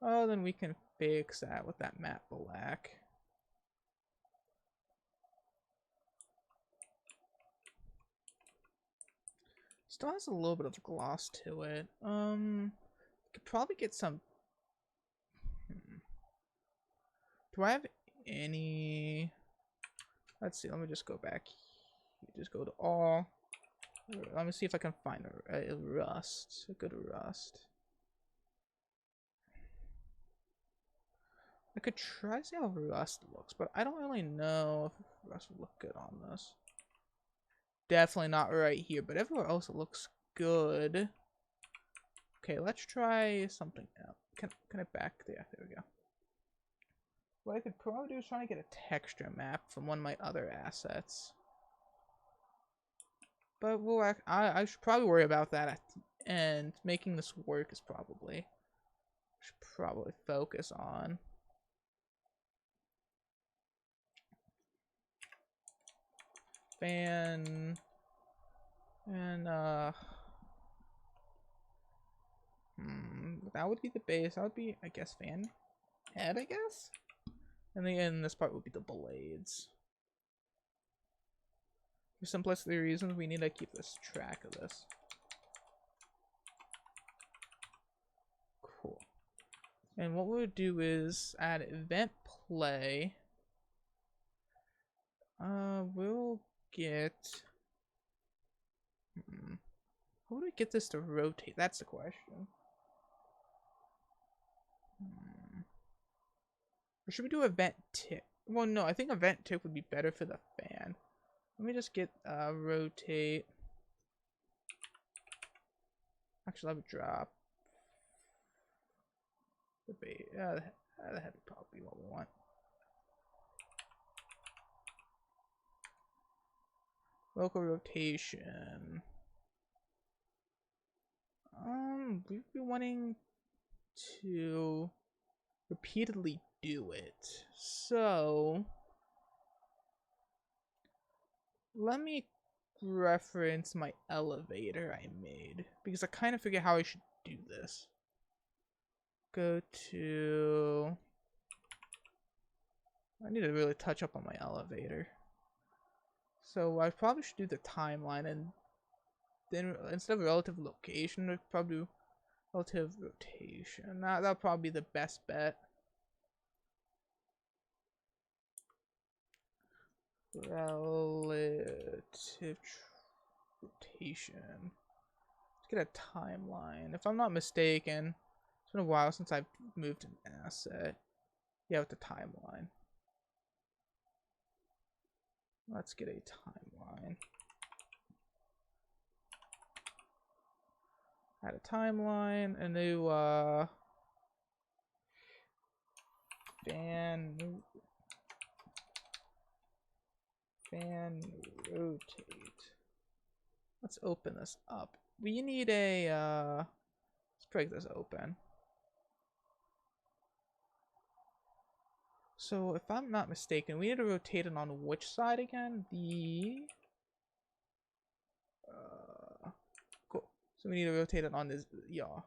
Oh, then we can fix that with that matte black. Still has a little bit of gloss to it. Could probably get some. Do I have any? Let's see. Let me just go back. Just go to all. Let me see if I can find a rust. A good rust. I could try to see how rust looks, but I don't really know if rust would look good on this. definitely not right here, but everywhere else it looks good. Okay, let's try something else. Can I back there? There we go. What I could probably do is try to get a texture map from one of my other assets. But I should probably worry about that at the end. Making this work is probably... should probably focus on. Fan... And, that would be the base. That would be, I guess, fan head, I guess? And then this part would be the blades. For simplicity reasons, we need to keep this track of this. Cool. And what we'll do is add event play. We'll get... How do we get this to rotate? That's the question. Or should we do event tick? Well, no, I think event tick would be better for the fan. Let me just get rotate. Actually, I would drop the base. That would probably be what we want. Local rotation. We'd be wanting to repeatedly do it. So let me reference my elevator I made because I kind of figure how I should do this. Go to... I need to really touch up on my elevator. So I probably should do the timeline, and then instead of relative location, we'd probably do relative rotation. That'll probably be the best bet. Relative rotation. Let's get a timeline. If I'm not mistaken, it's been a while since I've moved an asset. Yeah, with the timeline. Let's get a timeline. Add a timeline, a new fan rotate. Let's open this up. We need a let's break this open. So if I'm not mistaken, we need to rotate it on which side again? The cool. So we need to rotate it on this yaw.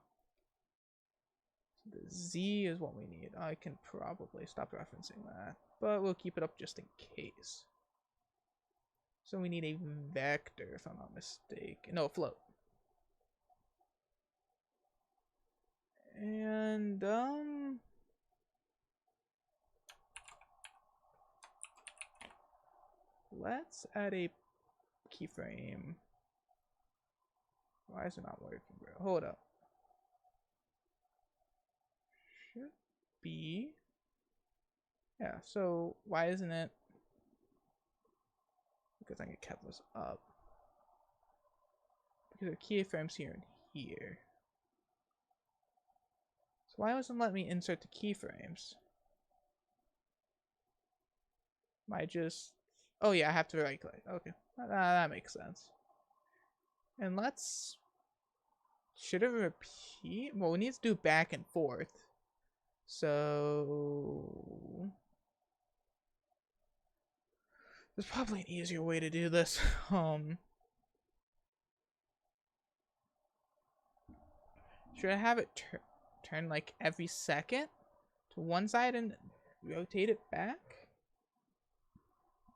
The Z is what we need. I can probably stop referencing that, but we'll keep it up just in case. So we need a vector, if I'm not mistaken. No, a float. And let's add a keyframe. Why is it not working, bro? Hold up. Should be. Yeah, so why isn't it? Because I can kept this up. Because the keyframes here and here. So why wasn't letting me insert the keyframes? Am I just... Oh yeah, I have to right click. Okay, that makes sense. And let's... Should it repeat? Well, we need to do back and forth. So... There's probably an easier way to do this. Should I have it turn like every second to one side and rotate it back?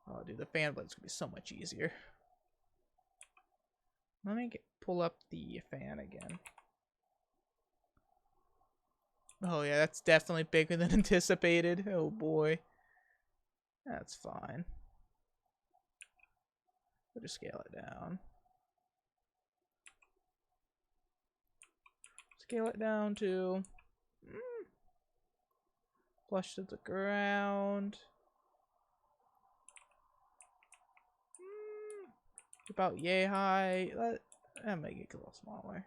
Oh, dude, the fan blade's gonna be so much easier. Let me pull up the fan again. Oh yeah, that's definitely bigger than anticipated. Oh boy. That's fine. We'll just scale it down. Scale it down to flush to the ground. About yay high. Let make it a little smaller.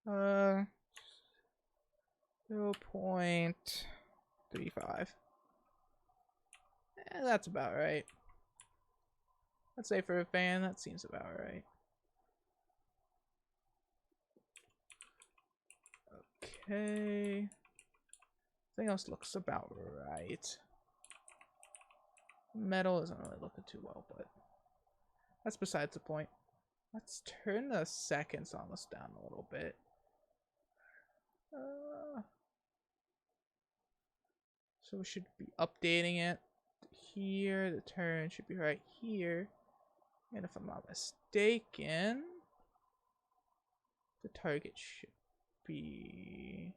0.35. That's about right. Let's say for a fan, that seems about right. Okay. Everything else looks about right. Metal isn't really looking too well, but that's besides the point. Let's turn the seconds on this down a little bit. So we should be updating it here. The turn should be right here. And if I'm not mistaken, the target should be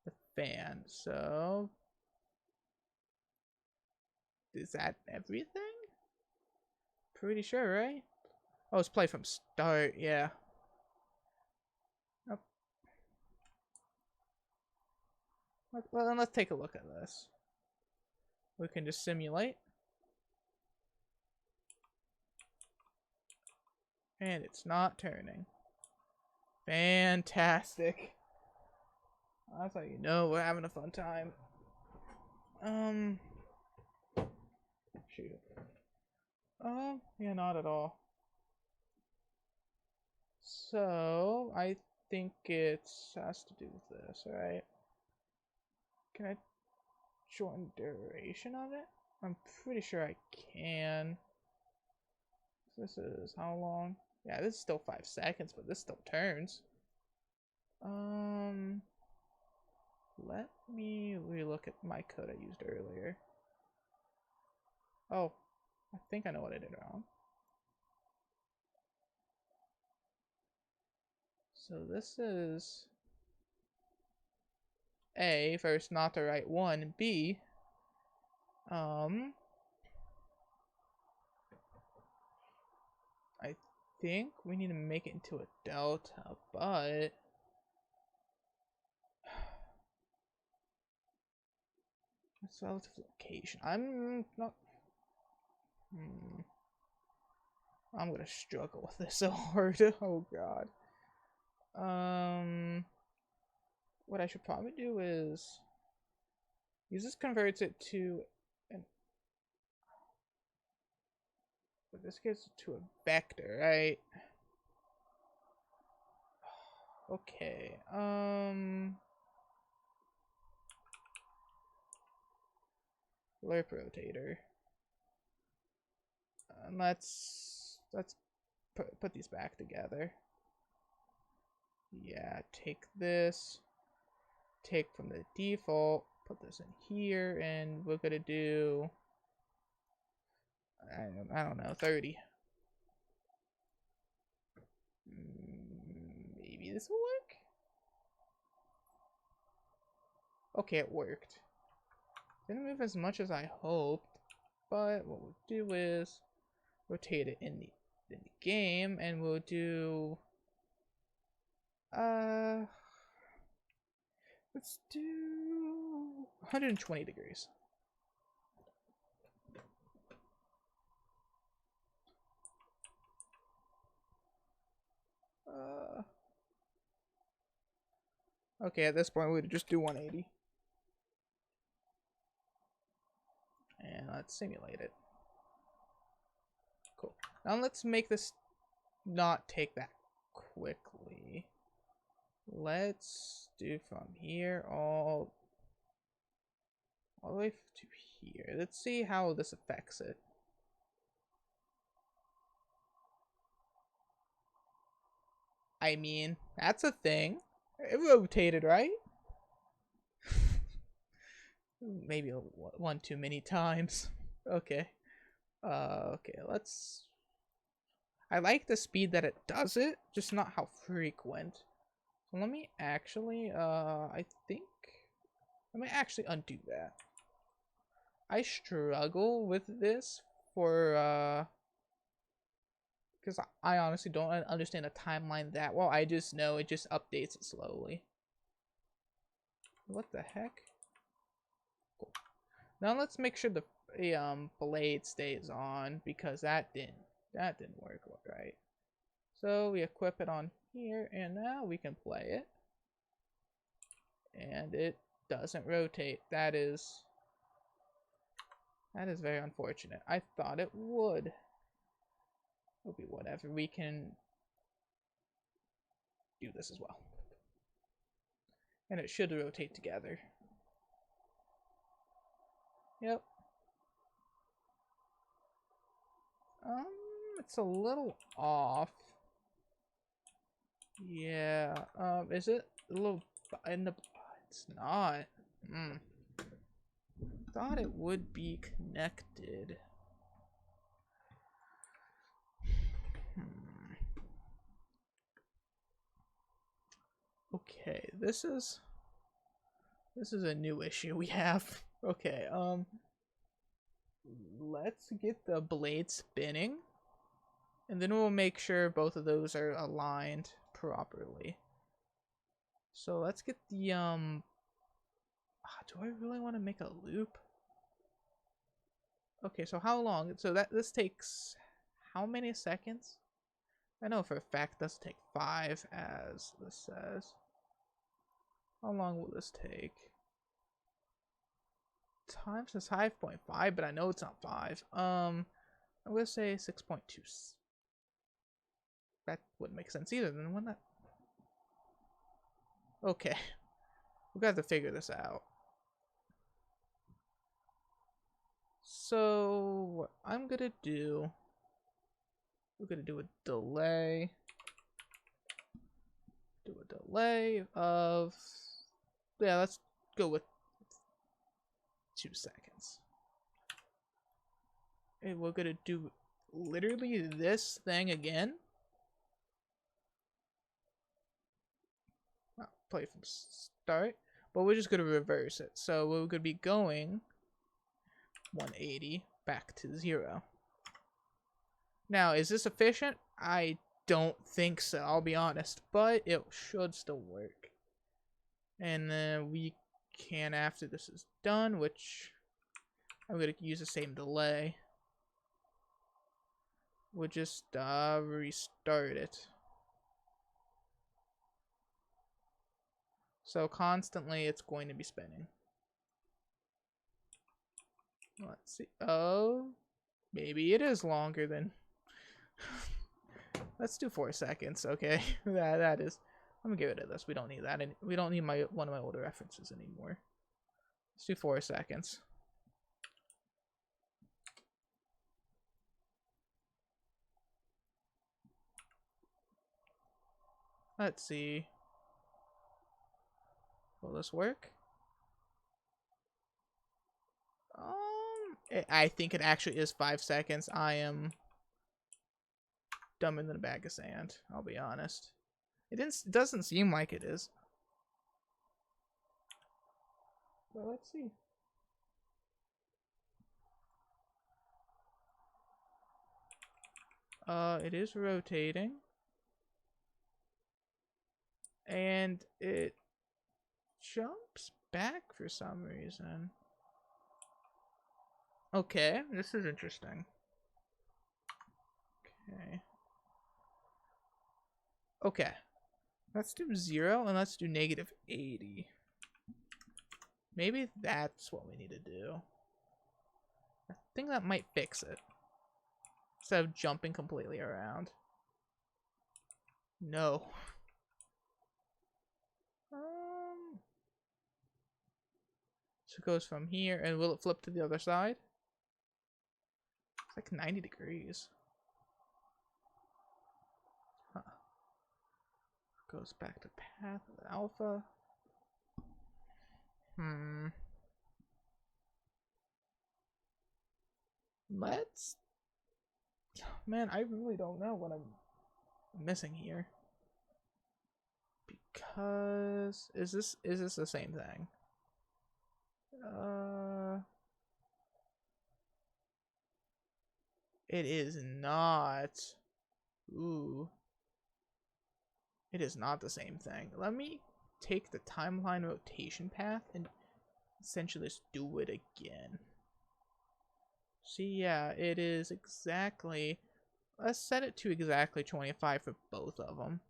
the fan. So is that everything? Pretty sure, right? Oh, it's play from start, yeah. Yep. Well, then let's take a look at this. We can just simulate. And it's not turning. Fantastic. That's how you know we're having a fun time. Shoot. Yeah, not at all. So, I think it has to do with this, right? Can I shorten duration of it? I'm pretty sure I can. This is how long? Yeah, this is still 5 seconds, but this still turns. Let me relook at my code I used earlier. Oh, I think I know what I did wrong. So this is A, first not the right one, B, I think we need to make it into a delta, but it's relative location. I'm not. I'm gonna struggle with this so hard. Oh god. What I should probably do is use this converts it to an. But this gets it to a vector, right? Okay. Lerp rotator. And let's put these back together. Yeah, take this, take from the default, put this in here, and we're gonna do I don't know, 30. Maybe this will work. Okay, it worked. Didn't move as much as I hoped, but what we'll do is rotate it in the game, and we'll do let's do 120 degrees. Okay, at this point we'd just do 180. And let's simulate it. Cool. Now let's make this not take that quickly. Let's do from here all the way to here. Let's see how this affects it. I mean, that's a thing. It rotated, right? Maybe one too many times. Okay. Okay, let's. I like the speed that it does it, just not how frequent. So let me actually, I think, let me actually undo that. I struggle with this for, because I honestly don't understand the timeline that well. I just know it just updates it slowly. What the heck? Cool. Now let's make sure the blade stays on, because that didn't work right. So we equip it on here, and now we can play it. And it doesn't rotate. That is very unfortunate. I thought it would. It'll be whatever. We can do this as well. And it should rotate together. Yep. It's a little off. Yeah. Is it a little in the? It's not. Thought it would be connected. Okay, this is a new issue we have. Okay, let's get the blade spinning, and then we'll make sure both of those are aligned properly. So let's get the do I really want to make a loop? Okay, so how long? So this takes how many seconds? I know for a fact this will take 5, as this says. How long will this take? Time says 5.5, but I know it's not 5. I'm gonna say 6.2. That wouldn't make sense either. Then when that? Okay, we got to figure this out. So what I'm gonna do? We're gonna do a delay. Do a delay of, yeah, let's go with 2 seconds. And we're gonna do literally this thing again. I'll play from start, but we're just gonna reverse it. So we're gonna be going 180 back to 0. Now, is this efficient? I don't think so, I'll be honest, but it should still work. And then we can, after this is done, which I'm going to use the same delay, we'll just restart it. So constantly it's going to be spinning. Let's see. Oh, maybe it is longer than... Let's do 4 seconds, okay? that is. I'm gonna get rid of this. We don't need that. We don't need one of my older references anymore. Let's do 4 seconds. Let's see. Will this work? I think it actually is 5 seconds. I am dumber than a bag of sand, I'll be honest. It doesn't seem like it is. But let's see. It is rotating. And it jumps back for some reason. Okay, this is interesting. Okay. Let's do 0 and let's do -80. Maybe that's what we need to do. I think that might fix it. Instead of jumping completely around. No. So it goes from here, and will it flip to the other side? It's like 90 degrees. Huh. Goes back to path of alpha. Let's... Man, I really don't know what I'm missing here. Because... Is this the same thing? It is not. Ooh. It is not the same thing. Let me take the timeline rotation path and essentially just do it again. See, yeah, it is exactly. Let's set it to exactly 25 for both of them.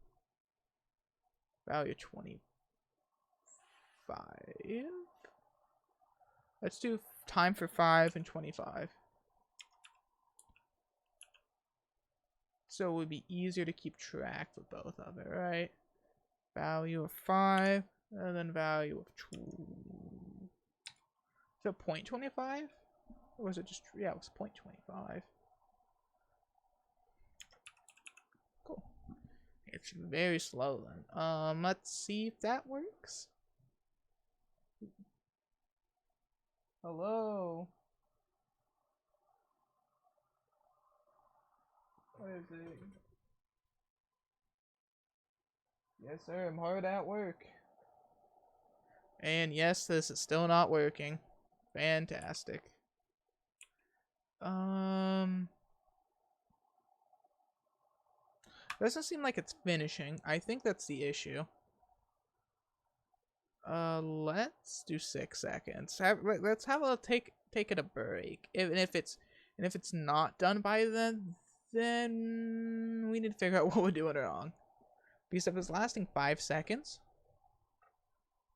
Value 25. Let's do time for 5 and 25. So it would be easier to keep track for both of it, right? Value of 5, and then value of 2. Is it 0.25? Or was it just, yeah, it was 0.25. Cool. It's very slow then. Let's see if that works. Hello? What is it? Yes, sir, I'm hard at work. And yes, this is still not working. Fantastic. Doesn't seem like it's finishing. I think that's the issue. Let's do 6 seconds. Let's have a take it a break. If it's not done by then we need to figure out what we're doing wrong. Because if it's lasting 5 seconds,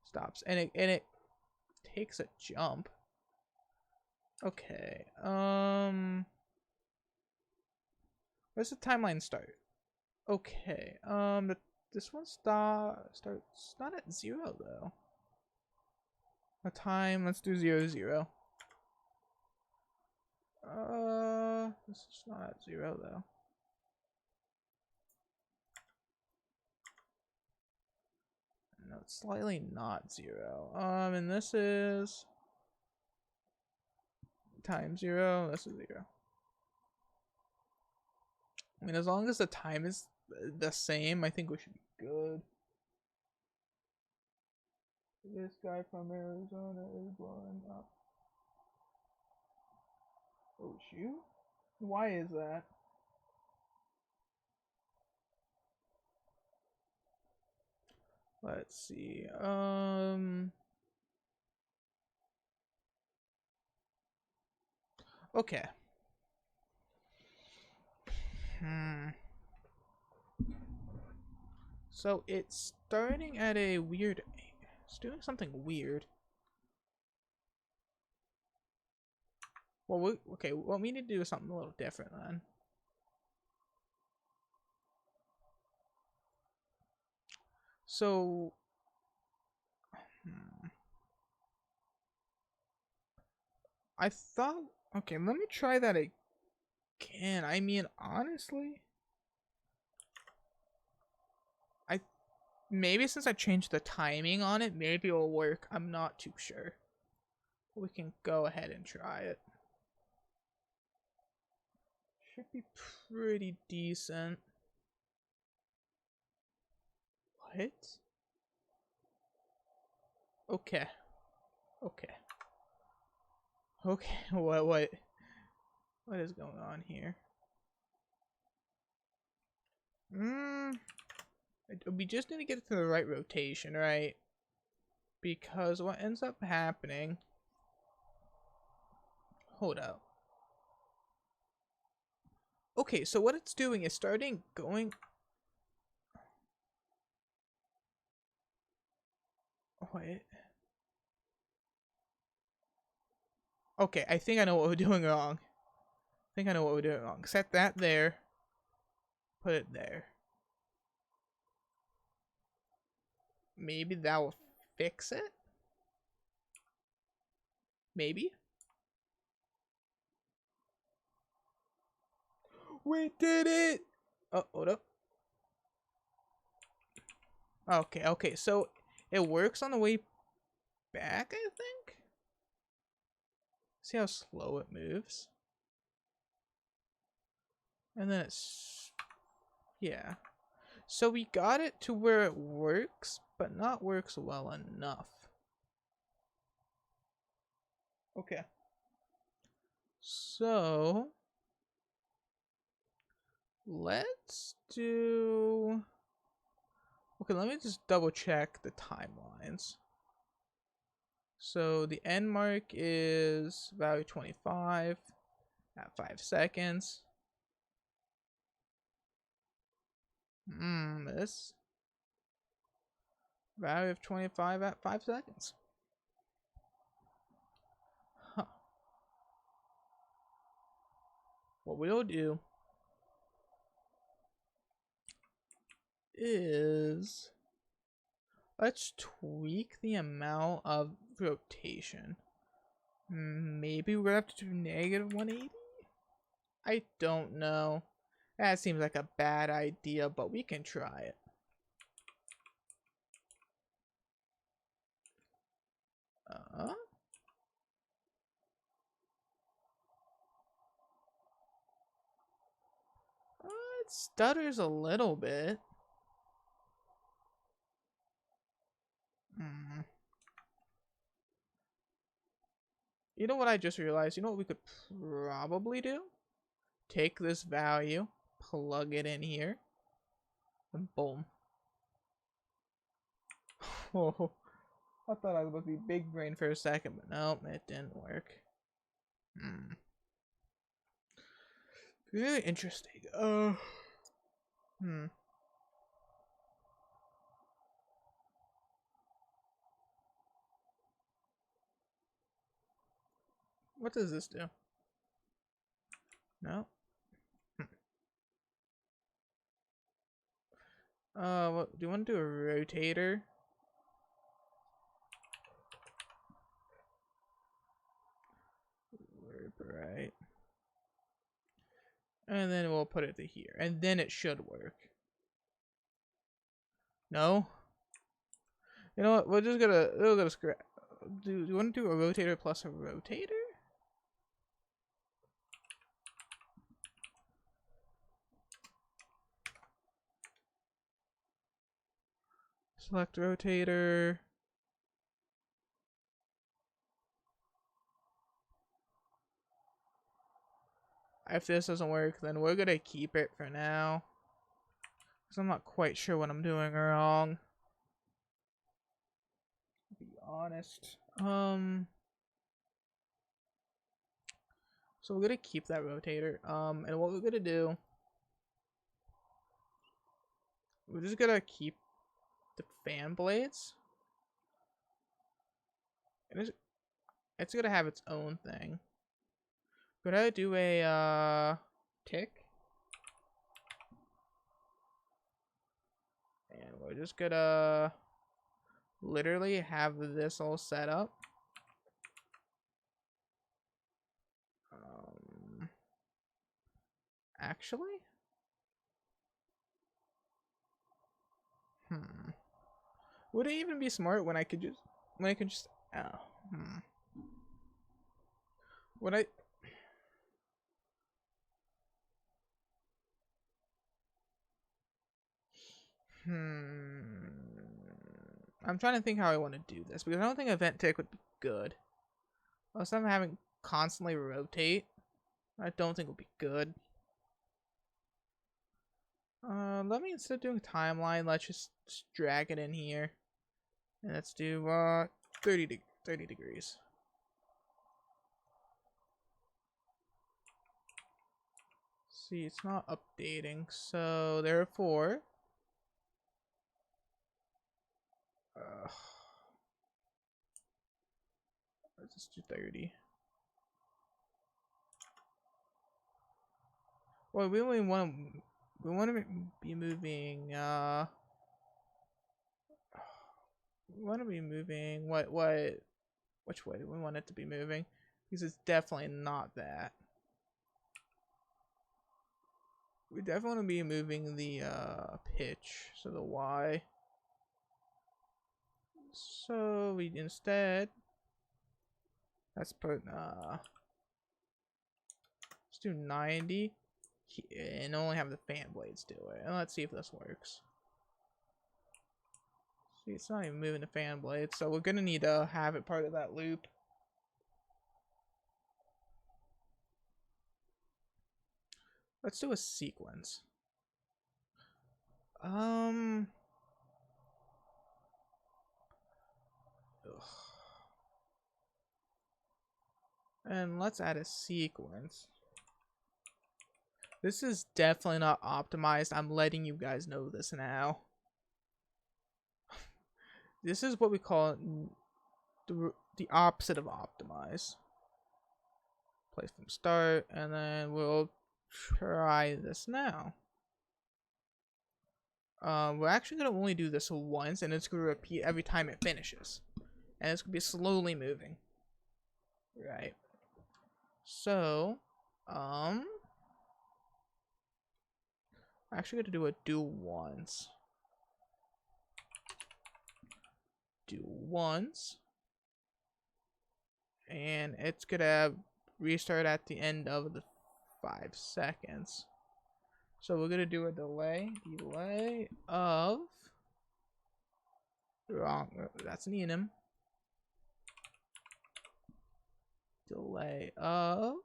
stops, and it takes a jump. Okay. Where's the timeline start? Okay. This one starts not at 0 though. A time. Let's do 0, 0. This is not at 0 though. No, it's slightly not 0. And this is time 0. This is 0. I mean, as long as the time is the same, I think we should be good. This guy from Arizona is blowing up. Oh, shoot? Why is that? Let's see. Okay. So it's starting at a weird. It's doing something weird. Well, okay. Well, we need to do something a little different then. So, I thought. Okay, let me try that again. I mean, honestly, maybe since I changed the timing on it, maybe it'll work. I'm not too sure. We can go ahead and try it. Should be pretty decent. What? Okay. Okay. Okay. What is going on here? We just need to get it to the right rotation, right? Because what ends up happening... Hold up. Okay, so what it's doing is starting going... Wait. Okay, I think I know what we're doing wrong. Set that there. Put it there. Maybe that will fix it? Maybe? We did it! Oh, hold up. Okay, so it works on the way back, I think? See how slow it moves? And then it's... Yeah. So we got it to where it works, but not works well enough. Okay. So... Let's do... Okay, let me just double check the timelines. So the end mark is value 25. at 5 seconds. This value of 25 at 5 seconds. Huh. What we'll do is let's tweak the amount of rotation. Maybe we're gonna have to do negative 180? I don't know. That seems like a bad idea, but we can try it. It stutters a little bit. You know what I just realized? You know what we could probably do? Take this value, plug it in here, and boom. Oh, I thought I was supposed to be big brain for a second, but nope, it didn't work. Very interesting. What does this do? No. What do you want to do? A rotator? Right. And then we'll put it to here, and then it should work. No. You know what? We're gonna scrap. Do you want to do a rotator plus a rotator? Select rotator. If this doesn't work, then we're gonna keep it for now. Because I'm not quite sure what I'm doing wrong. To be honest. So we're gonna keep that rotator. And what we're gonna do, we're just gonna keep the fan blades. And it's gonna have its own thing. Could I do a tick? And we're just gonna literally have this all set up. Actually? Would it even be smart when I could just Would I I'm trying to think how I want to do this because I don't think event tick would be good. Unless I'm having constantly rotate, I don't think it would be good. Let me, instead of doing timeline, let's just drag it in here. And let's do 30 degrees. See, it's not updating, so therefore let's just do 30. Well, we only want to be moving we want to be moving which way do we want it to be moving? Because it's definitely not that. We definitely want to be moving the pitch, so the Y. So we instead let's put let's do 90 and only have the fan blades do it. And let's see if this works. See, it's not even moving the fan blades, so we're gonna need to have it part of that loop. Let's do a sequence. And let's add a sequence. This is definitely not optimized. I'm letting you guys know this now. This is what we call the opposite of optimize. Play from start, and then we'll try this now. We're actually gonna only do this once, and it's gonna repeat every time it finishes, and it's gonna be slowly moving. Right. So, I'm actually gonna do a do once. Do once, and it's gonna restart at the end of the 5 seconds. So we're gonna do a delay of wrong. That's an enum. Delay of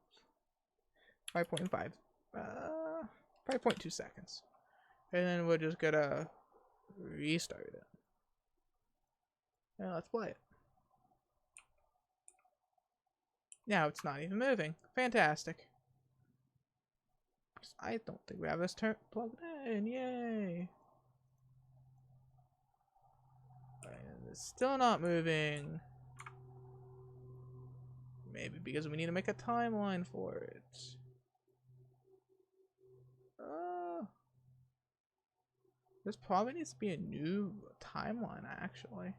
5.5, 5.2 seconds, and then we're just gonna restart it. And let's play it. Now it's not even moving. Fantastic. I don't think we have this plugged in. Yay! And it's still not moving. Maybe because we need to make a timeline for it. This probably needs to be a new timeline, actually.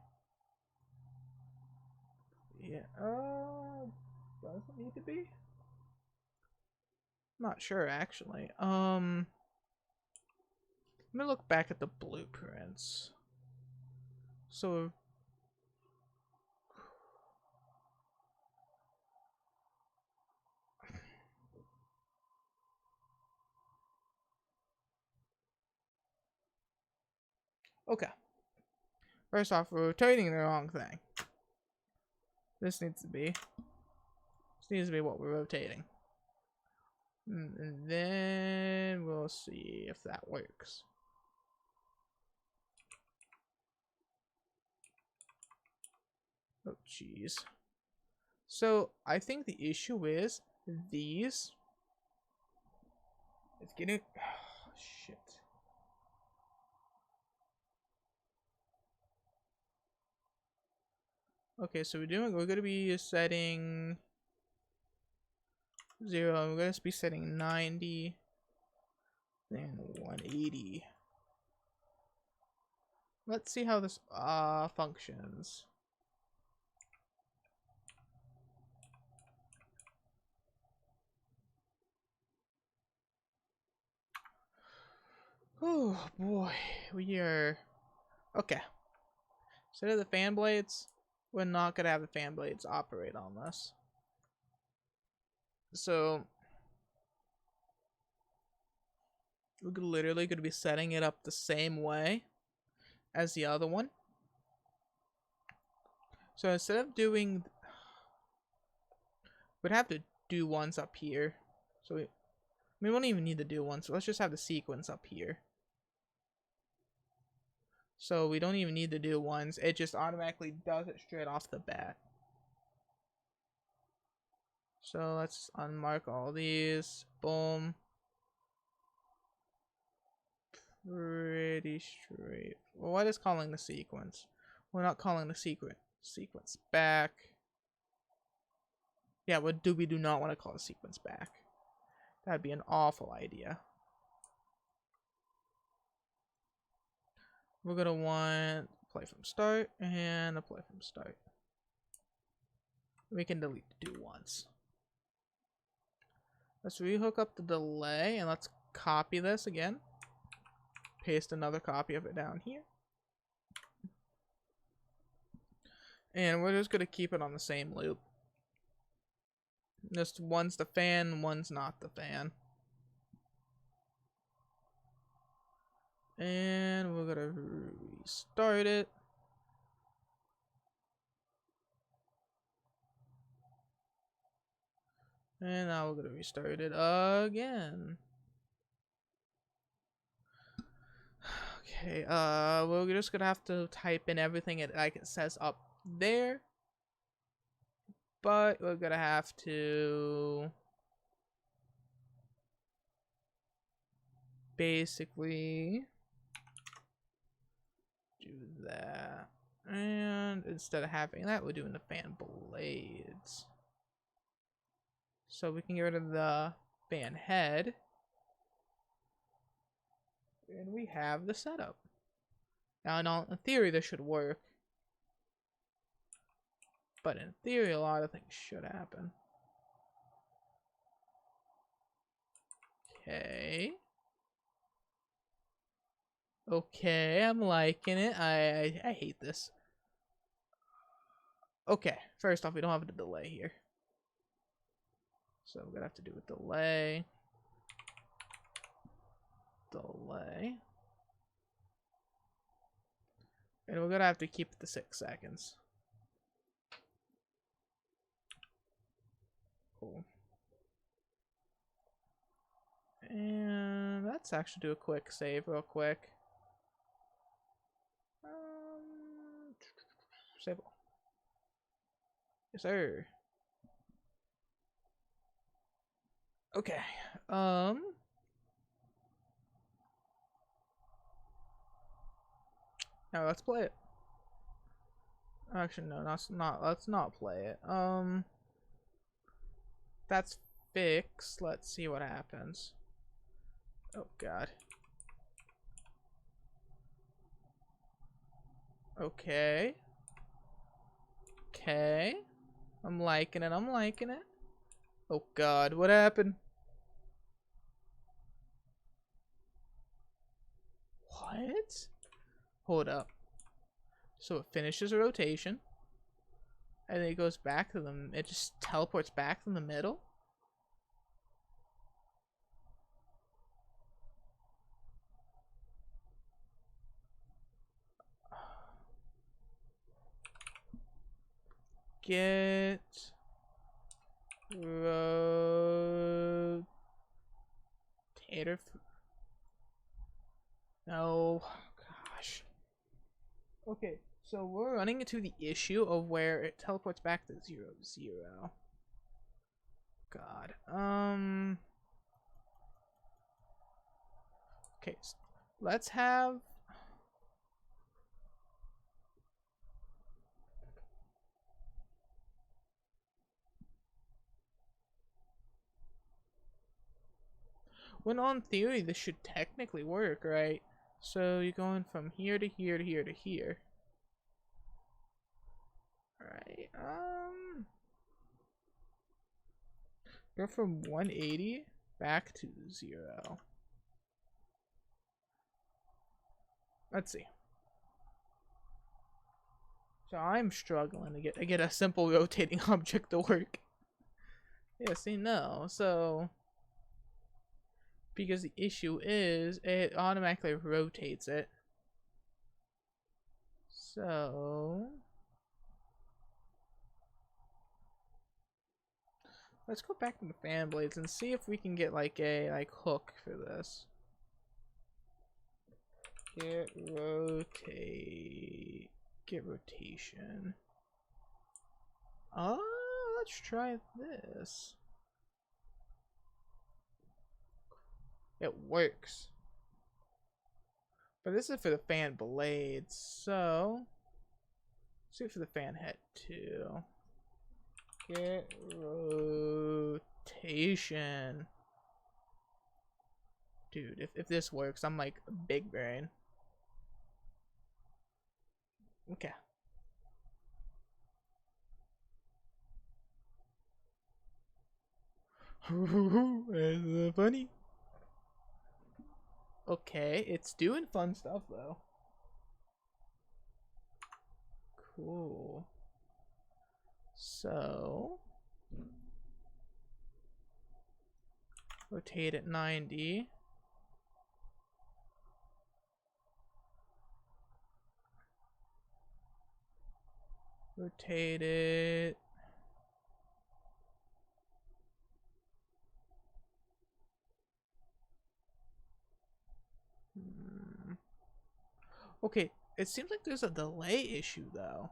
Yeah. Does it need to be? Not sure, actually. Let me look back at the blueprints. So, okay. First off, we're rotating the wrong thing. This needs to be what we're rotating. And then we'll see if that works. Oh, jeez. So, I think the issue is these. It's getting. Oh, shit. Okay, so we're gonna be setting 0. We're gonna be setting 90, then 180. Let's see how this functions. Oh boy, we are okay. Instead of the fan blades, we're not gonna have the fan blades operate on this. So we're literally gonna be setting it up the same way as the other one. So instead of doing, we'd have to do ones up here. So we won't even need to do one. So let's just have the sequence up here. So we don't even need to do ones. It just automatically does it straight off the bat. So let's unmark all these. Boom. Pretty straight. Well, what is calling the sequence? We're not calling the sequence back. Yeah, we do not want to call the sequence back. That'd be an awful idea. We're gonna want play from start and a play from start. We can delete the do once. Let's rehook up the delay and let's copy this again. Paste another copy of it down here. And we're just gonna keep it on the same loop. Just one's the fan, one's not the fan. And we're gonna restart it. And now we're gonna restart it again. Okay, we're just gonna have to type in everything like it says up there. But we're gonna have to basically do that. And instead of having that, we're doing the fan blades. So we can get rid of the fan head. And we have the setup. Now, in theory, this should work. But in theory, a lot of things should happen. Okay. Okay, I'm liking it. I hate this. Okay, first off, we don't have a delay here. So we're gonna have to do a delay. Delay. And we're gonna have to keep it to 6 seconds. Cool. And let's actually do a quick save real quick. Save all. Yes, sir. Okay. Now let's play it. Actually, no, that's not. Let's not play it. That's fixed. Let's see what happens. Oh God. Okay. Okay. I'm liking it. I'm liking it. Oh God, what happened? What? Hold up. So it finishes a rotation, and then it goes back to them. It just teleports back from the middle. Get rotator. No, gosh. Okay, so we're running into the issue of where it teleports back to 0, 0. God. Okay, so let's have. When on theory, this should technically work, right? So you're going from here to here to here to here. Alright, go from 180 back to 0. Let's see. So I'm struggling to get a simple rotating object to work. Yeah, see, no. So because the issue is it automatically rotates it. So let's go back to the fan blades and see if we can get like a hook for this. Get rotation. Oh, let's try this. It works. But this is for the fan blades, so let's do it for the fan head too. Get rotation. Dude, if this works, I'm like big brain. Okay. That's funny. Okay, it's doing fun stuff though. Cool. So rotate at 90. Rotate it. Okay, it seems like there's a delay issue though.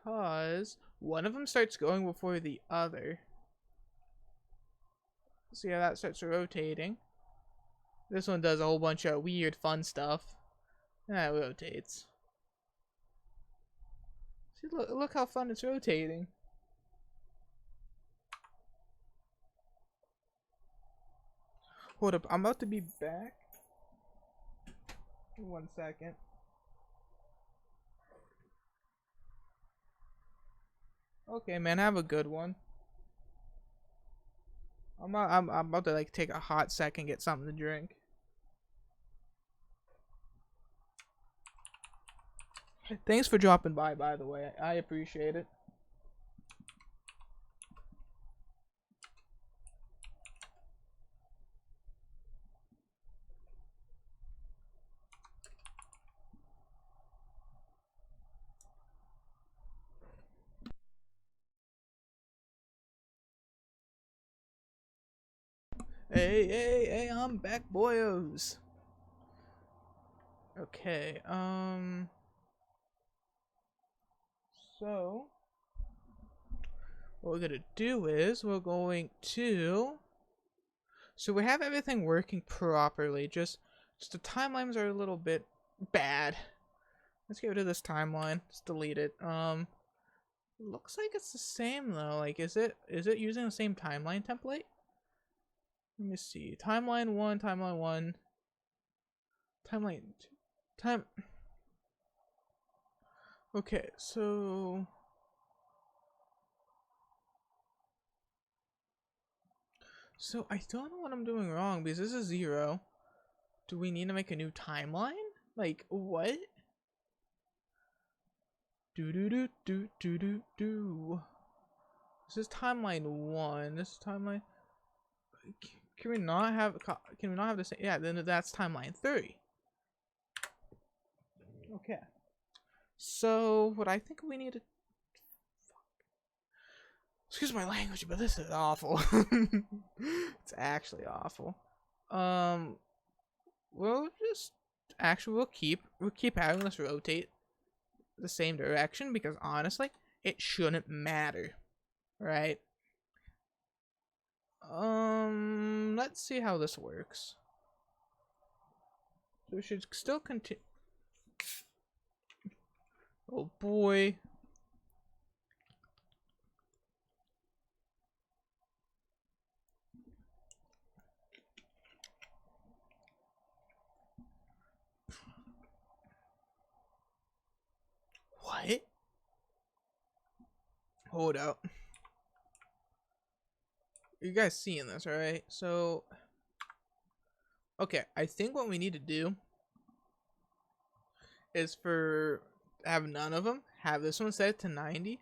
because one of them starts going before the other. See how that starts rotating. This one does a whole bunch of weird fun stuff. And that rotates. See, look how fun it's rotating. Hold up, I'm about to be back. 1 second. Okay, man, have a good one. I'm about to like take a hot second, get something to drink. Thanks for dropping by the way. I appreciate it. Hey, I'm back, boyos. Okay, so what we're gonna do is we're going to, so we have everything working properly, just the timelines are a little bit bad. Let's get rid of this timeline, just delete it. Looks like it's the same though. Like, is it using the same timeline template? Let me see. Timeline 1, timeline 1, timeline 2, time. Okay, so I don't know what I'm doing wrong because this is 0. Do we need to make a new timeline? Like, what? Do. This is timeline 1. This is timeline. Can we not have the same? Yeah, then that's timeline 3. Okay. So what I think we need to, excuse my language, but this is awful. It's actually awful. We'll keep having this rotate the same direction because honestly, it shouldn't matter, right? Let's see how this works. So we should still continue. Oh boy. What? Hold up. You guys seeing this, alright? So, okay, I think what we need to do is have none of them, have this one set to 90,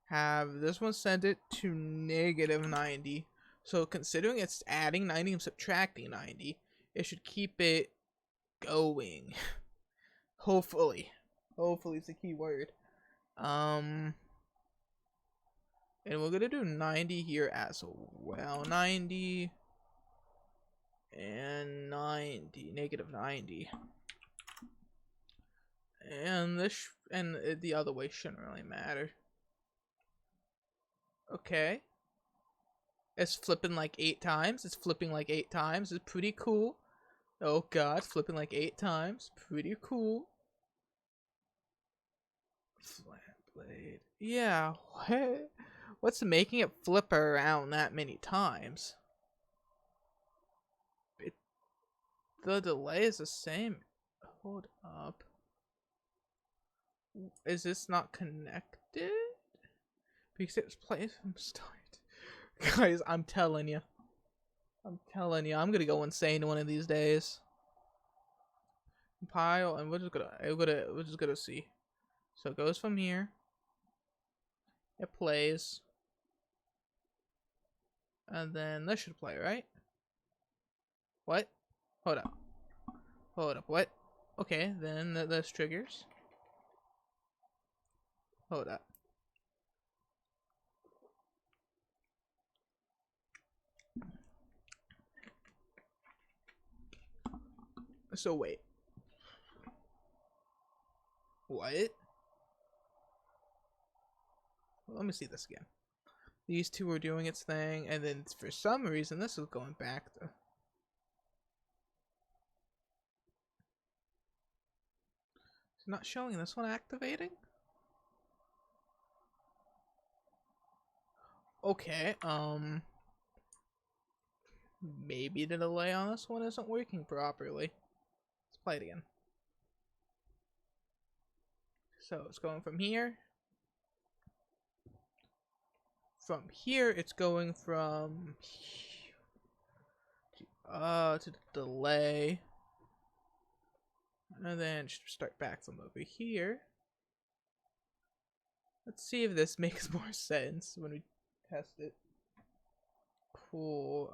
have this one set it to -90. So considering it's adding 90 and subtracting 90, it should keep it going. Hopefully is the key word. And we're gonna do 90 here as well. 90 and 90, -90. And this and the other way shouldn't really matter. Okay. It's flipping like 8 times. It's flipping like 8 times. It's pretty cool. Oh god, flipping like 8 times. Pretty cool. Flat blade. Yeah, what? What's making it flip around that many times? The delay is the same. Hold up. Is this not connected? Because it was playing from start. Guys, I'm telling you. I'm gonna go insane one of these days. Compile, and we're just gonna see. So it goes from here. It plays. And then this should play, right? What? Hold up. What? Okay, then this triggers. Hold up. So wait. What? let me see this again. These two are doing its thing, and then for some reason this is going back to... It's not showing this one activating? Okay, maybe the delay on this one isn't working properly. Let's play it again. So it's going from here. From here, it's going from to the delay, and then start back from over here. Let's see if this makes more sense when we test it. Cool.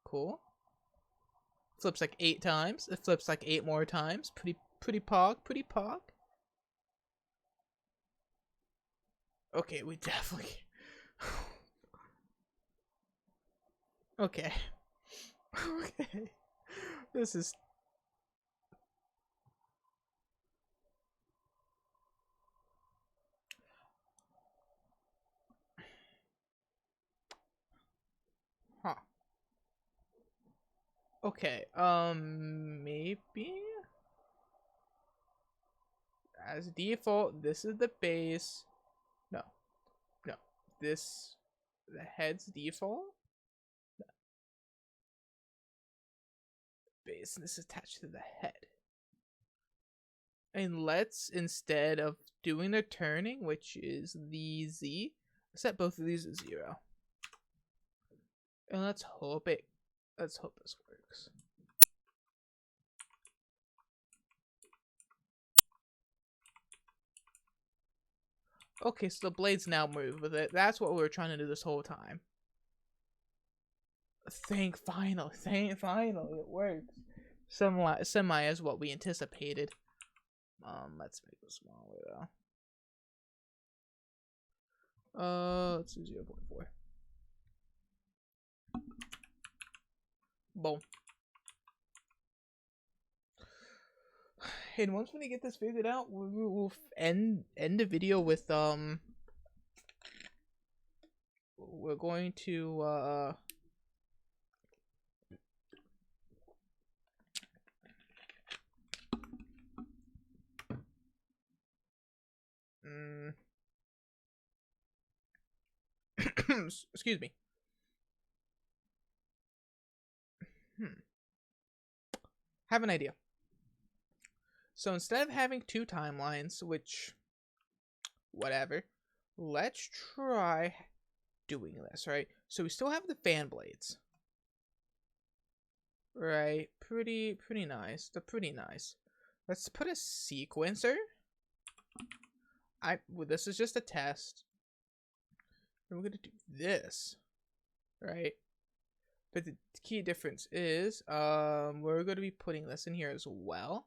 Cool. Flips like 8 times. It flips like 8 more times. Pretty pog. Okay, we definitely... Okay. Okay. This is... Huh. Okay, maybe... As default, this is the base. No. This... The head's default? No. Base, and this is attached to the head. And let's, instead of doing the turning, which is the Z, set both of these to 0. And let's hope this works. Okay, so the blades now move with it. That's what we were trying to do this whole time. Finally, it works. Semi is what we anticipated. Let's make it smaller though. Let's do 0.4. Boom. And once we get this figured out, we'll end the video with we're going to excuse me. Have an idea. So instead of having 2 timelines, which, whatever, let's try doing this, right? So we still have the fan blades. Right, pretty nice. They're pretty nice. Let's put a sequencer. Well, this is just a test. And we're gonna do this, right? But the key difference is, we're gonna be putting this in here as well.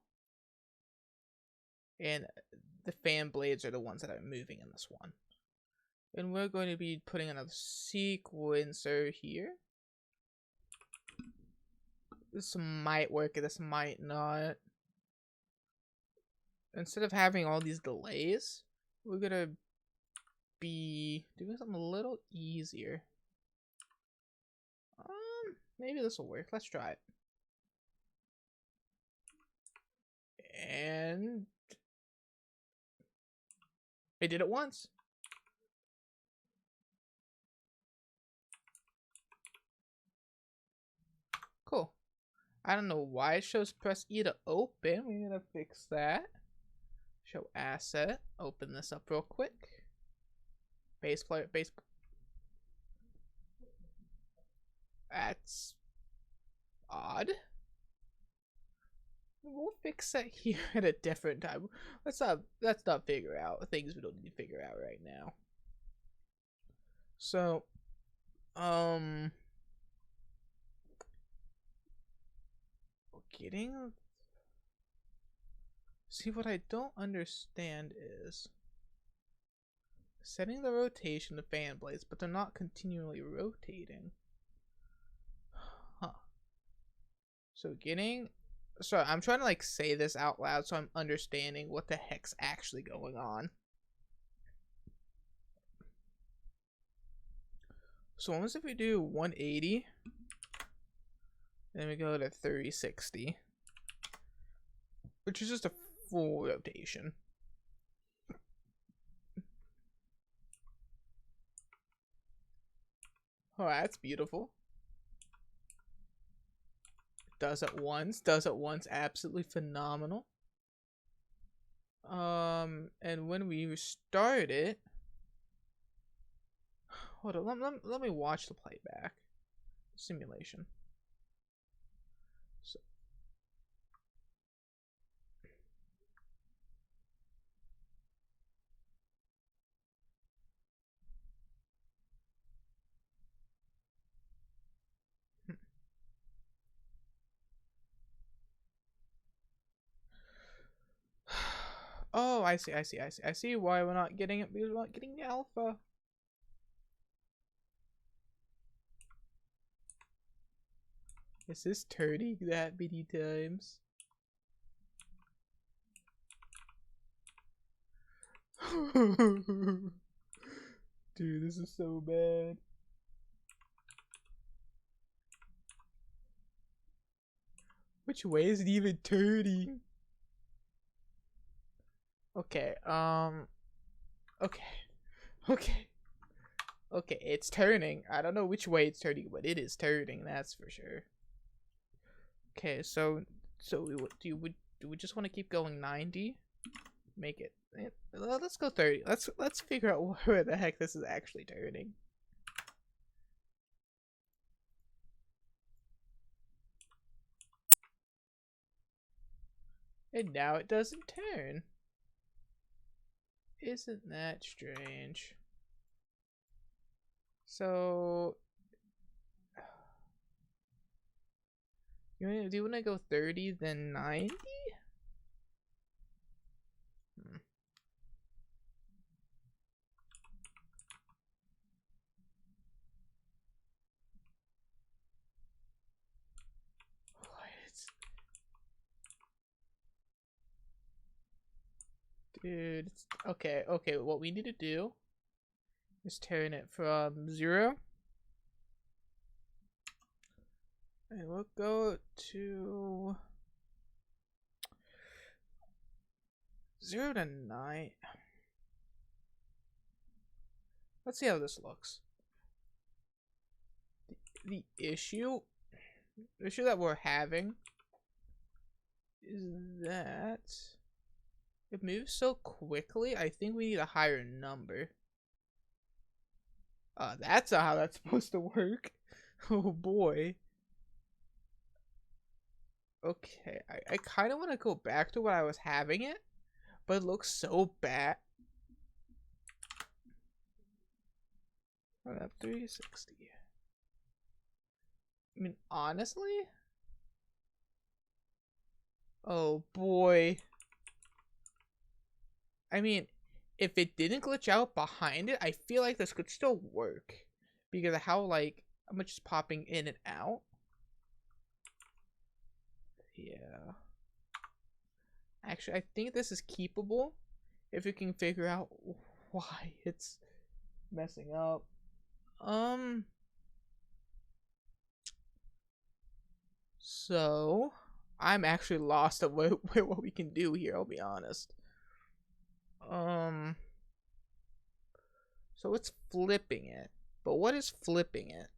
And the fan blades are the ones that are moving in this one. And we're going to be putting another sequencer here. This might work, this might not. Instead of having all these delays, we're gonna be doing something a little easier. Maybe this will work. Let's try it. And I did it once. Cool. I don't know why it shows press E to open. We're gonna fix that. Show asset. Open this up real quick. Base player. That's odd. We'll fix that here at a different time. Let's not figure out things we don't need to figure out right now. So, see, what I don't understand is setting the rotation of fan blades, but they're not continually rotating. Huh. So sorry, I'm trying to like say this out loud so I'm understanding what the heck's actually going on. So once if we do 180, then we go to 360, which is just a full rotation. Oh, that's beautiful. Does it once, absolutely phenomenal. And when we restart it, hold on, let me watch the playback simulation. So, oh, I see why we're not getting it, because we're not getting the alpha. Is this turning that many times? Dude, this is so bad. Which way is it even turning? Okay, okay, it's turning. I don't know which way it's turning, but it is turning, that's for sure. Okay, so do we just want to keep going 90? Make it. Let's go 30. Let's figure out where the heck this is actually turning. And now it doesn't turn. Isn't that strange? So do you want to go 30 then 90? Dude, okay, what we need to do is turn it from 0. And we'll go to 0 to 9. Let's see how this looks. The issue that we're having is that it moves so quickly. I think we need a higher number. That's not how that's supposed to work. Oh boy. Okay, I kind of want to go back to what I was having it, but it looks so bad. Run up 360. I mean, honestly? Oh boy. I mean, if it didn't glitch out behind it, I feel like this could still work. Because of how much is popping in and out. Yeah. Actually, I think this is keepable. If we can figure out why it's messing up. So, I'm actually lost of what we can do here, I'll be honest. So it's flipping it. But what is flipping it?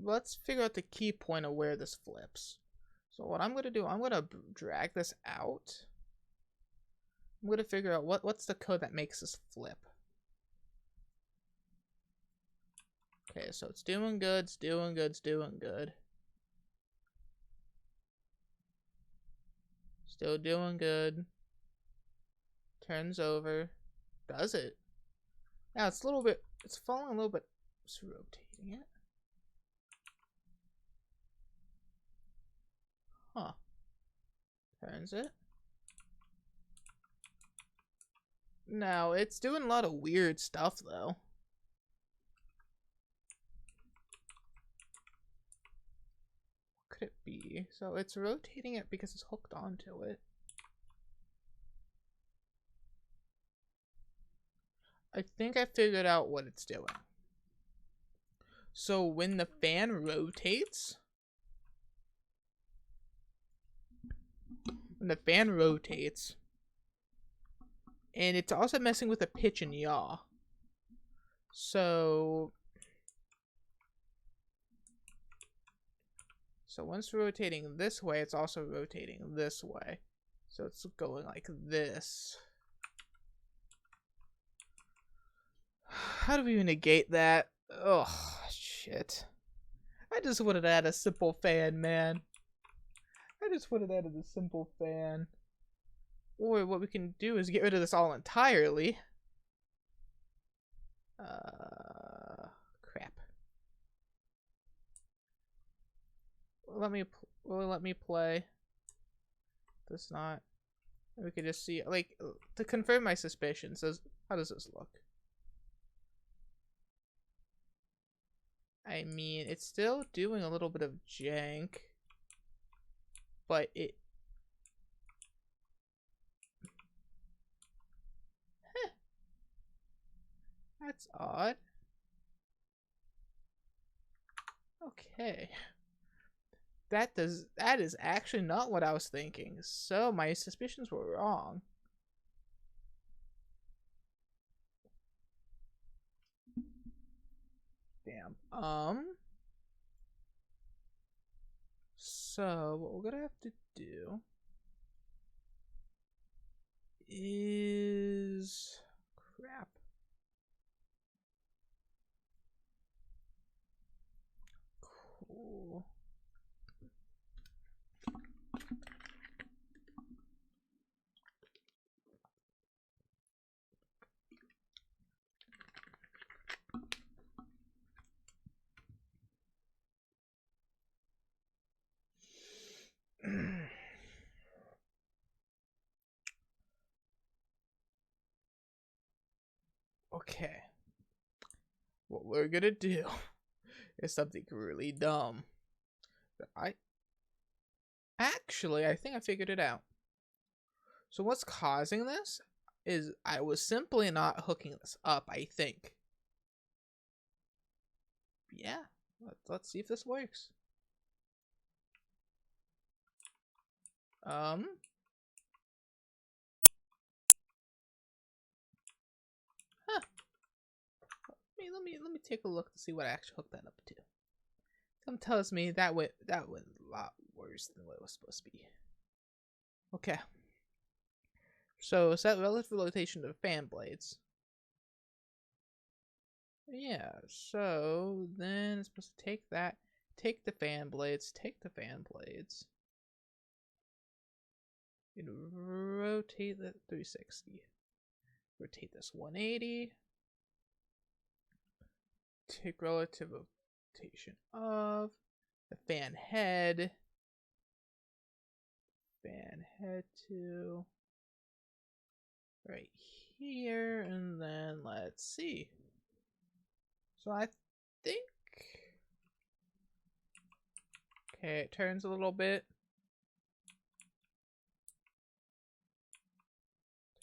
Let's figure out the key point of where this flips. So what I'm gonna do, I'm gonna drag this out. I'm gonna figure out what's the code that makes this flip. Okay, so it's doing good, it's doing good, it's doing good. Still doing good. Turns over. Does it? Now it's a little bit, it's falling a little bit. Just rotating it. Huh. Turns it. Now it's doing a lot of weird stuff though. What could it be? So it's rotating it because it's hooked onto it. I think I figured out what it's doing. So when the fan rotates, and it's also messing with the pitch and yaw. So once rotating this way, it's also rotating this way. So it's going like this. How do we negate that? Oh, shit. I just wanted to add a simple fan, man. I just wanted to add a simple fan. Or what we can do is get rid of this all entirely. Crap. Let me play. Does not. We could just see, like, to confirm my suspicions. How does this look? I mean, it's still doing a little bit of jank, but it. Huh. That's odd. Okay. That is actually not what I was thinking. So my suspicions were wrong. Damn. So what we're gonna have to do is crap. Cool. Okay. What we're gonna do is something really dumb. I think I figured it out. So what's causing this is I was simply not hooking this up, I think. Yeah, let's see if this works. Huh. Let me take a look to see what I actually hooked that up to. Something tells me that went a lot worse than what it was supposed to be. Okay. So set relative rotation to the fan blades. Yeah, so then it's supposed to take that, take the fan blades, and rotate that 360. Rotate this 180. Take relative rotation of the fan head to right here, and then let's see. So I think, okay, it turns a little bit.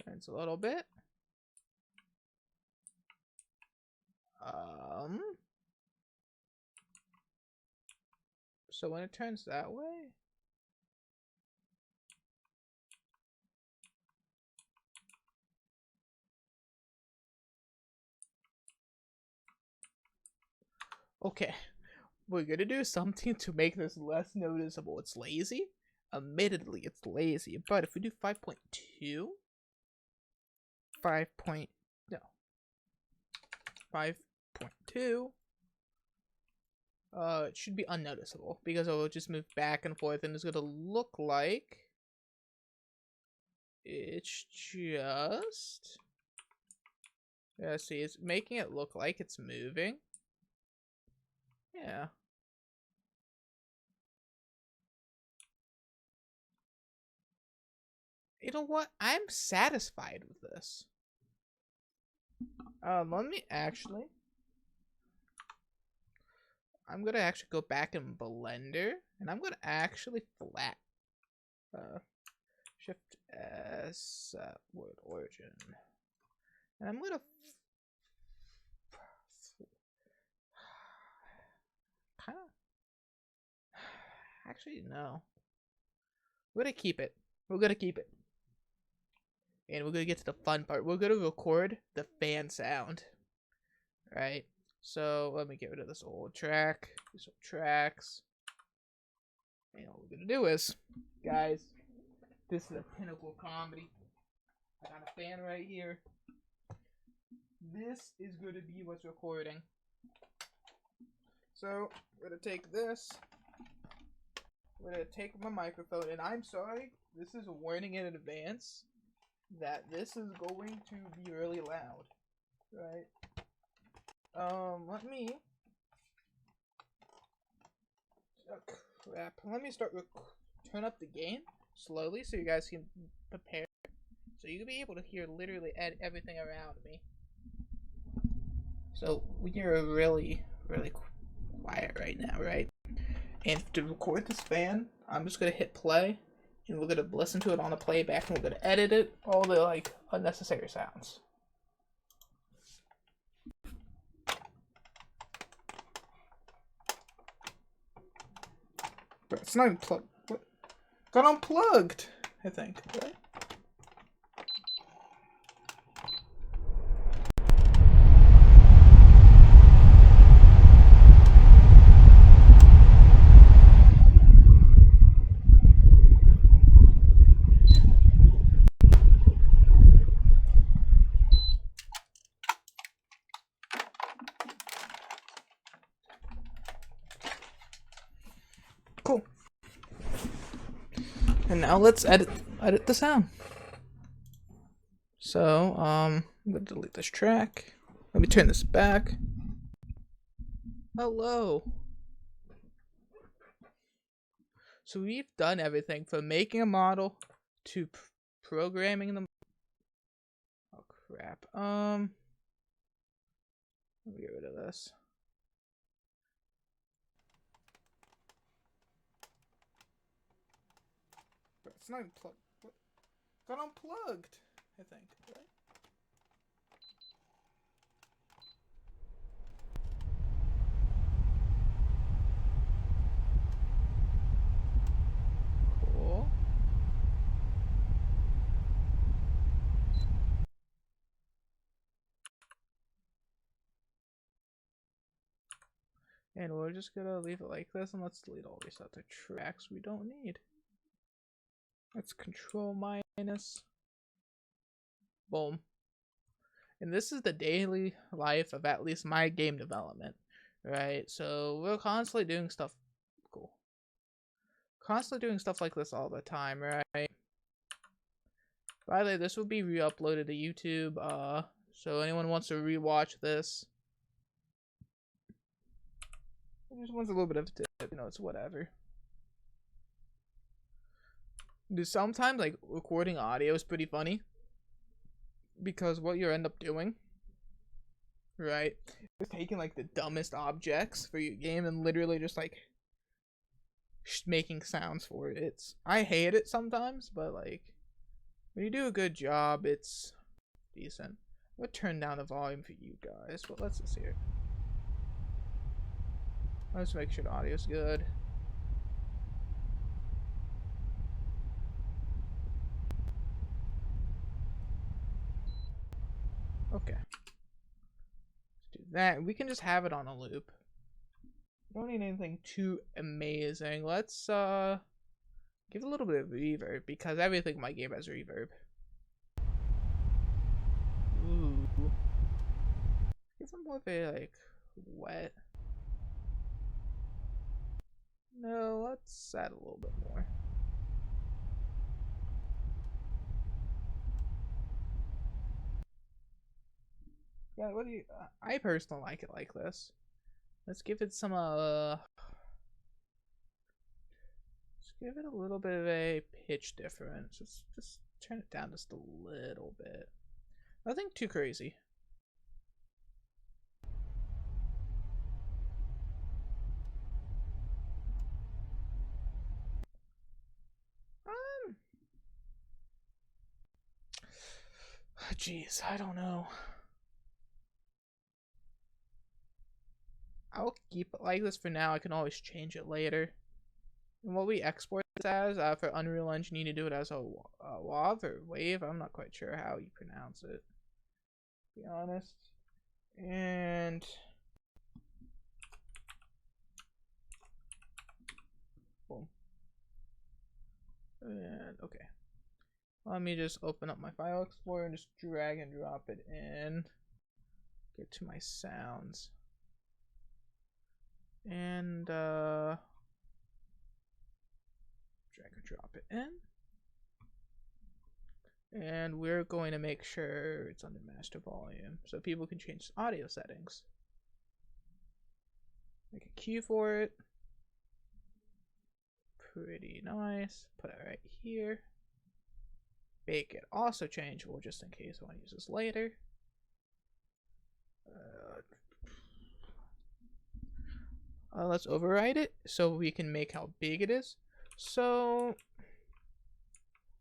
Turns a little bit. So when it turns that way, okay, we're gonna do something to make this less noticeable. It's lazy. Admittedly, it's lazy, but if we do 5.2, 5.2, it should be unnoticeable because it will just move back and forth, and it's gonna look like it's just, yeah, see, it's making it look like it's moving. Yeah. You know what? I'm satisfied with this. Let me actually. I'm gonna actually go back in Blender, and I'm gonna actually flat. Shift S, word origin, and I'm gonna Actually, no. We're gonna keep it. We're gonna keep it. And we're gonna get to the fun part. We're gonna record the fan sound. Right? So let me get rid of this old track. These old tracks. And all we're gonna do is, guys, this is a pinnacle comedy. I got a fan right here. This is gonna be what's recording. So we're gonna take this. We're gonna take my microphone, and I'm sorry, this is a warning in advance that this is going to be really loud, right? Let me. Oh, crap. Let me start. Turn up the gain slowly so you guys can prepare. So you can be able to hear literally everything around me. So we are really, really quiet right now, right? And to record this fan, I'm just gonna hit play, and we're gonna listen to it on the playback, and we're gonna edit it, all the like unnecessary sounds. But it's not even plugged. What? Got unplugged, I think, right? Cool. And now let's edit the sound. So, I'm gonna delete this track. Let me turn this back. Hello. So we've done everything from making a model to programming them. Oh crap. Let me get rid of this. It's not even plugged. What? Got unplugged, I think, right? Cool. And we're just gonna leave it like this, and let's delete all these other tracks we don't need. Let's control minus. Boom. And this is the daily life of at least my game development, right? So we're constantly doing stuff. Cool. Constantly doing stuff like this all the time, right? By the way, this will be re-uploaded to YouTube. So anyone wants to rewatch this, just wants a little bit of a tip, you know, it's whatever. Dude, sometimes like recording audio is pretty funny because what you end up doing, right, is taking like the dumbest objects for your game and literally just like making sounds for it. I hate it sometimes, but like when you do a good job, it's decent. I'm gonna turn down the volume for you guys, but let's just hear it. Let's make sure the audio's good. Okay. Let's do that. We can just have it on a loop. We don't need anything too amazing. Let's give a little bit of reverb because everything in my game has reverb. Ooh. Give them more of a like wet. No, let's add a little bit more. Yeah, what do you? I personally like it like this. Let's give it some let's give it a little bit of a pitch difference. Just turn it down just a little bit. Nothing too crazy. Jeez, I don't know. I'll keep it like this for now. I can always change it later. And what we export this as for Unreal Engine, you need to do it as a WAV or wave. I'm not quite sure how you pronounce it, to be honest. And boom. And okay. Let me just open up my file explorer and just drag and drop it in. Get to my sounds. And drag and drop it in. And we're going to make sure it's under master volume so people can change audio settings. Make a cue for it. Pretty nice. Put it right here. Make it also changeable just in case I want to use this later. Let's override it so we can make how big it is. So,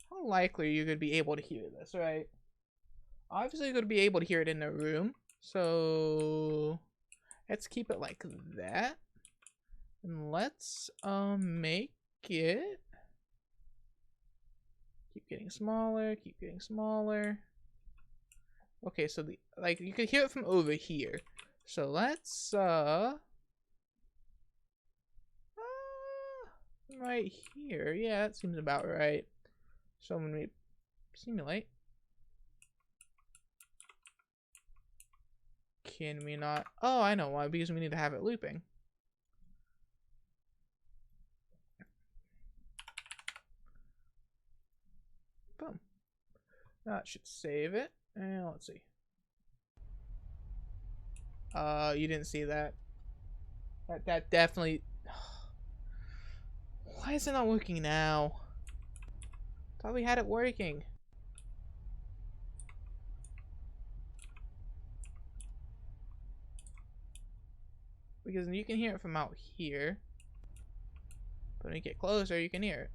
how likely are you going to be able to hear this, right? Obviously, you're going to be able to hear it in the room. So, let's keep it like that. And let's make it keep getting smaller, keep getting smaller. Okay, so you can hear it from over here. So let's right here. Yeah, that seems about right. So when we simulate, can we not? Oh, I know why, because we need to have it looping. Boom. Now it should save it. And let's see. You didn't see that. That definitely. Why is it not working now? Thought we had it working. Because you can hear it from out here. But when you get closer, you can hear it.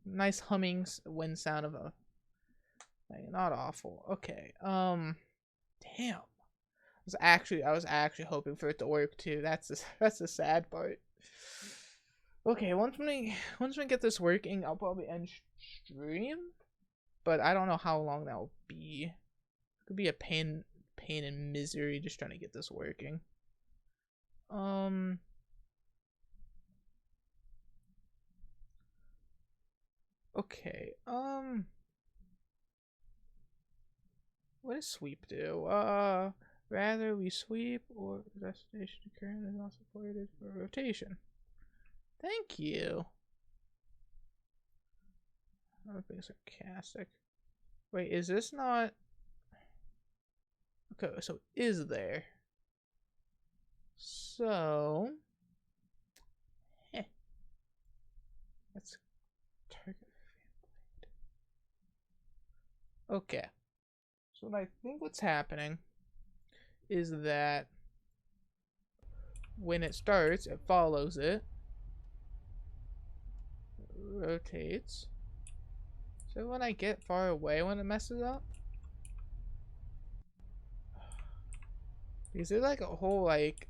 Nice humming wind sound of a. Not awful. Okay. Damn. I was actually hoping for it to work too. That's the sad part. Okay, once we get this working, I'll probably end stream, but I don't know how long that will be. It could be a pain and misery just trying to get this working. Okay. What does sweep do? Rather we sweep or destination current is not supported for rotation. Thank you. I'm being sarcastic. Wait, is this not? Okay, so is there? So, let's target fan blade. Okay. So I think what's happening is that when it starts, it follows it, rotates. So when I get far away, when it messes up, is there like a whole like?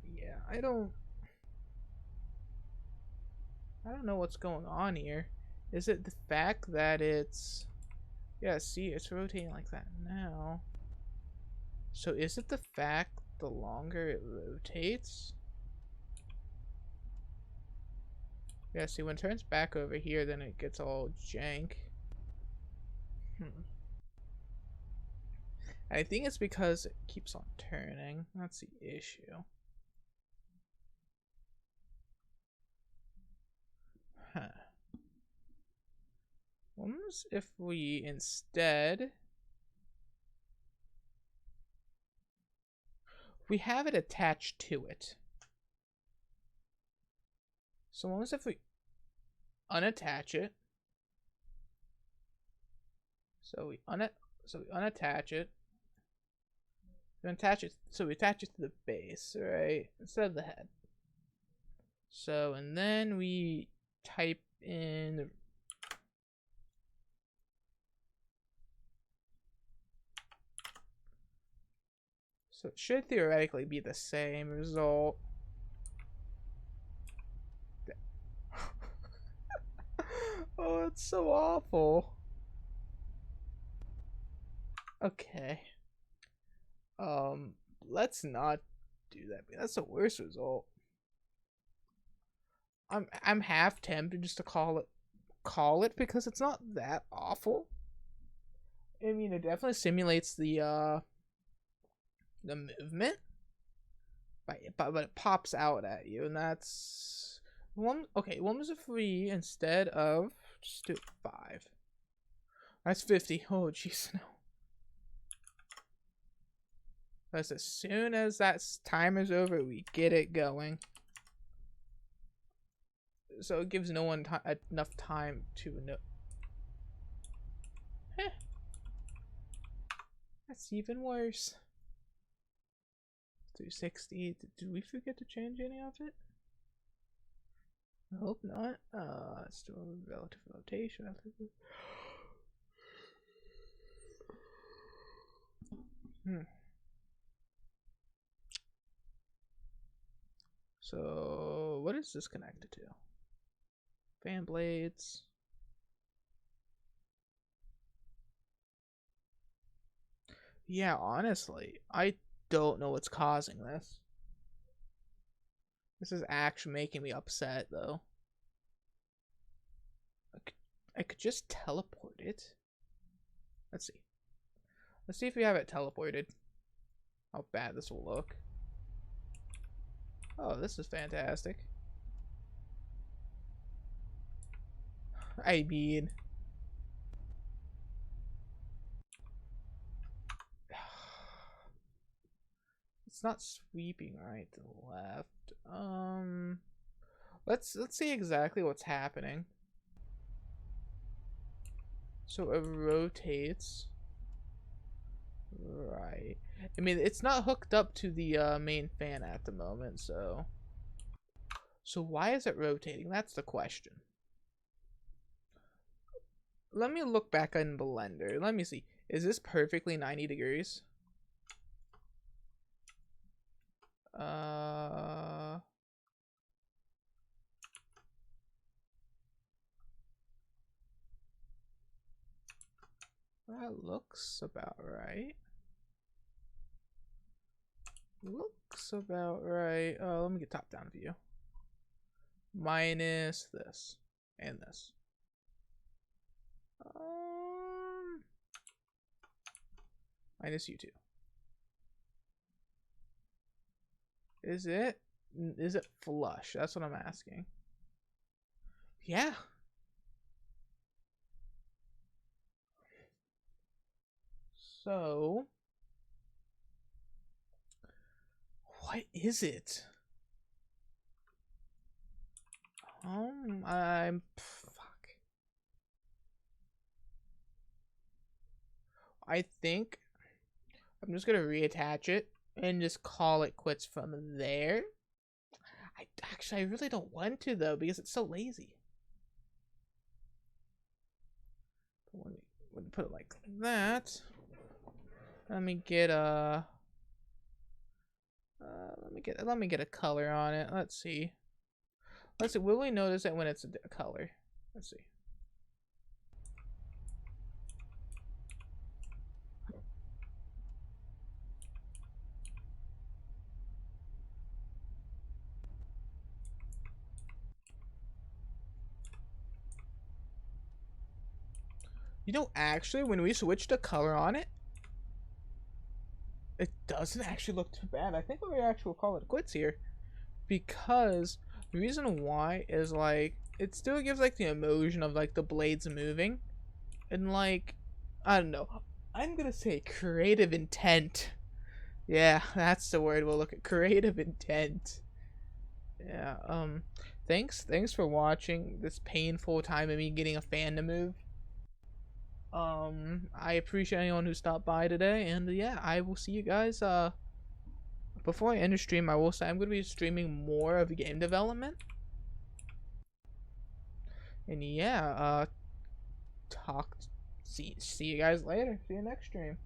Yeah, I don't know what's going on here. Is it the fact that it's... Yeah, see, it's rotating like that now. So is it the fact the longer it rotates? Yeah, see, when it turns back over here, then it gets all jank. I think it's because it keeps on turning. That's the issue. Huh. What if we instead... we have it attached to it. So what if we unattach it? So we unattach it. We attach it, so we attach it to the base, right? Instead of the head. So, and then we type in So it should theoretically be the same result. Oh, it's so awful. Okay. Let's not do that. That's the worst result. I'm half tempted just to call it because it's not that awful. I mean, it definitely simulates the movement, but it pops out at you, and that's one. Okay, 1 was a 3 instead of just do 5. That's 50. Oh, jeez, no. Because as soon as that time is over, we get it going. So it gives no one enough time to know. Heh. That's even worse. 260. Did we forget to change any of it? I hope not. Still relative rotation. I think. So what is this connected to? Fan blades. Yeah, honestly, I don't know what's causing this. This is actually making me upset, though. I could just teleport it. Let's see. Let's see if we have it teleported. How bad this will look. Oh, this is fantastic. I mean... It's not sweeping right to the left. Let's see exactly what's happening. So it rotates. Right. I mean, it's not hooked up to the main fan at the moment, so... So why is it rotating? That's the question. Let me look back in Blender. Let me see. Is this perfectly 90 degrees? That looks about right. Looks about right. Let me get top-down view. Minus this and this. Minus you two. Is it flush? That's what I'm asking. Yeah. So, what is it? Fuck. I think I'm just gonna reattach it and just call it quits from there. I really don't want to though because it's so lazy. Let me put it like that. Let me get a let me get a color on it. Let's see. Will we notice it when it's a color? Let's see. You know, actually, when we switch the color on it, it doesn't actually look too bad. I think we actually will call it quits here. Because the reason why is, like, it still gives, like, the emotion of, like, the blades moving. And, like, I don't know. I'm gonna say creative intent. Yeah, that's the word we'll look at. Creative intent. Yeah, thanks for watching this painful time of me getting a fan to move. I appreciate anyone who stopped by today, and yeah, I will see you guys. Before I end the stream, I will say I'm going to be streaming more of game development. And yeah, see you guys later. See you next stream.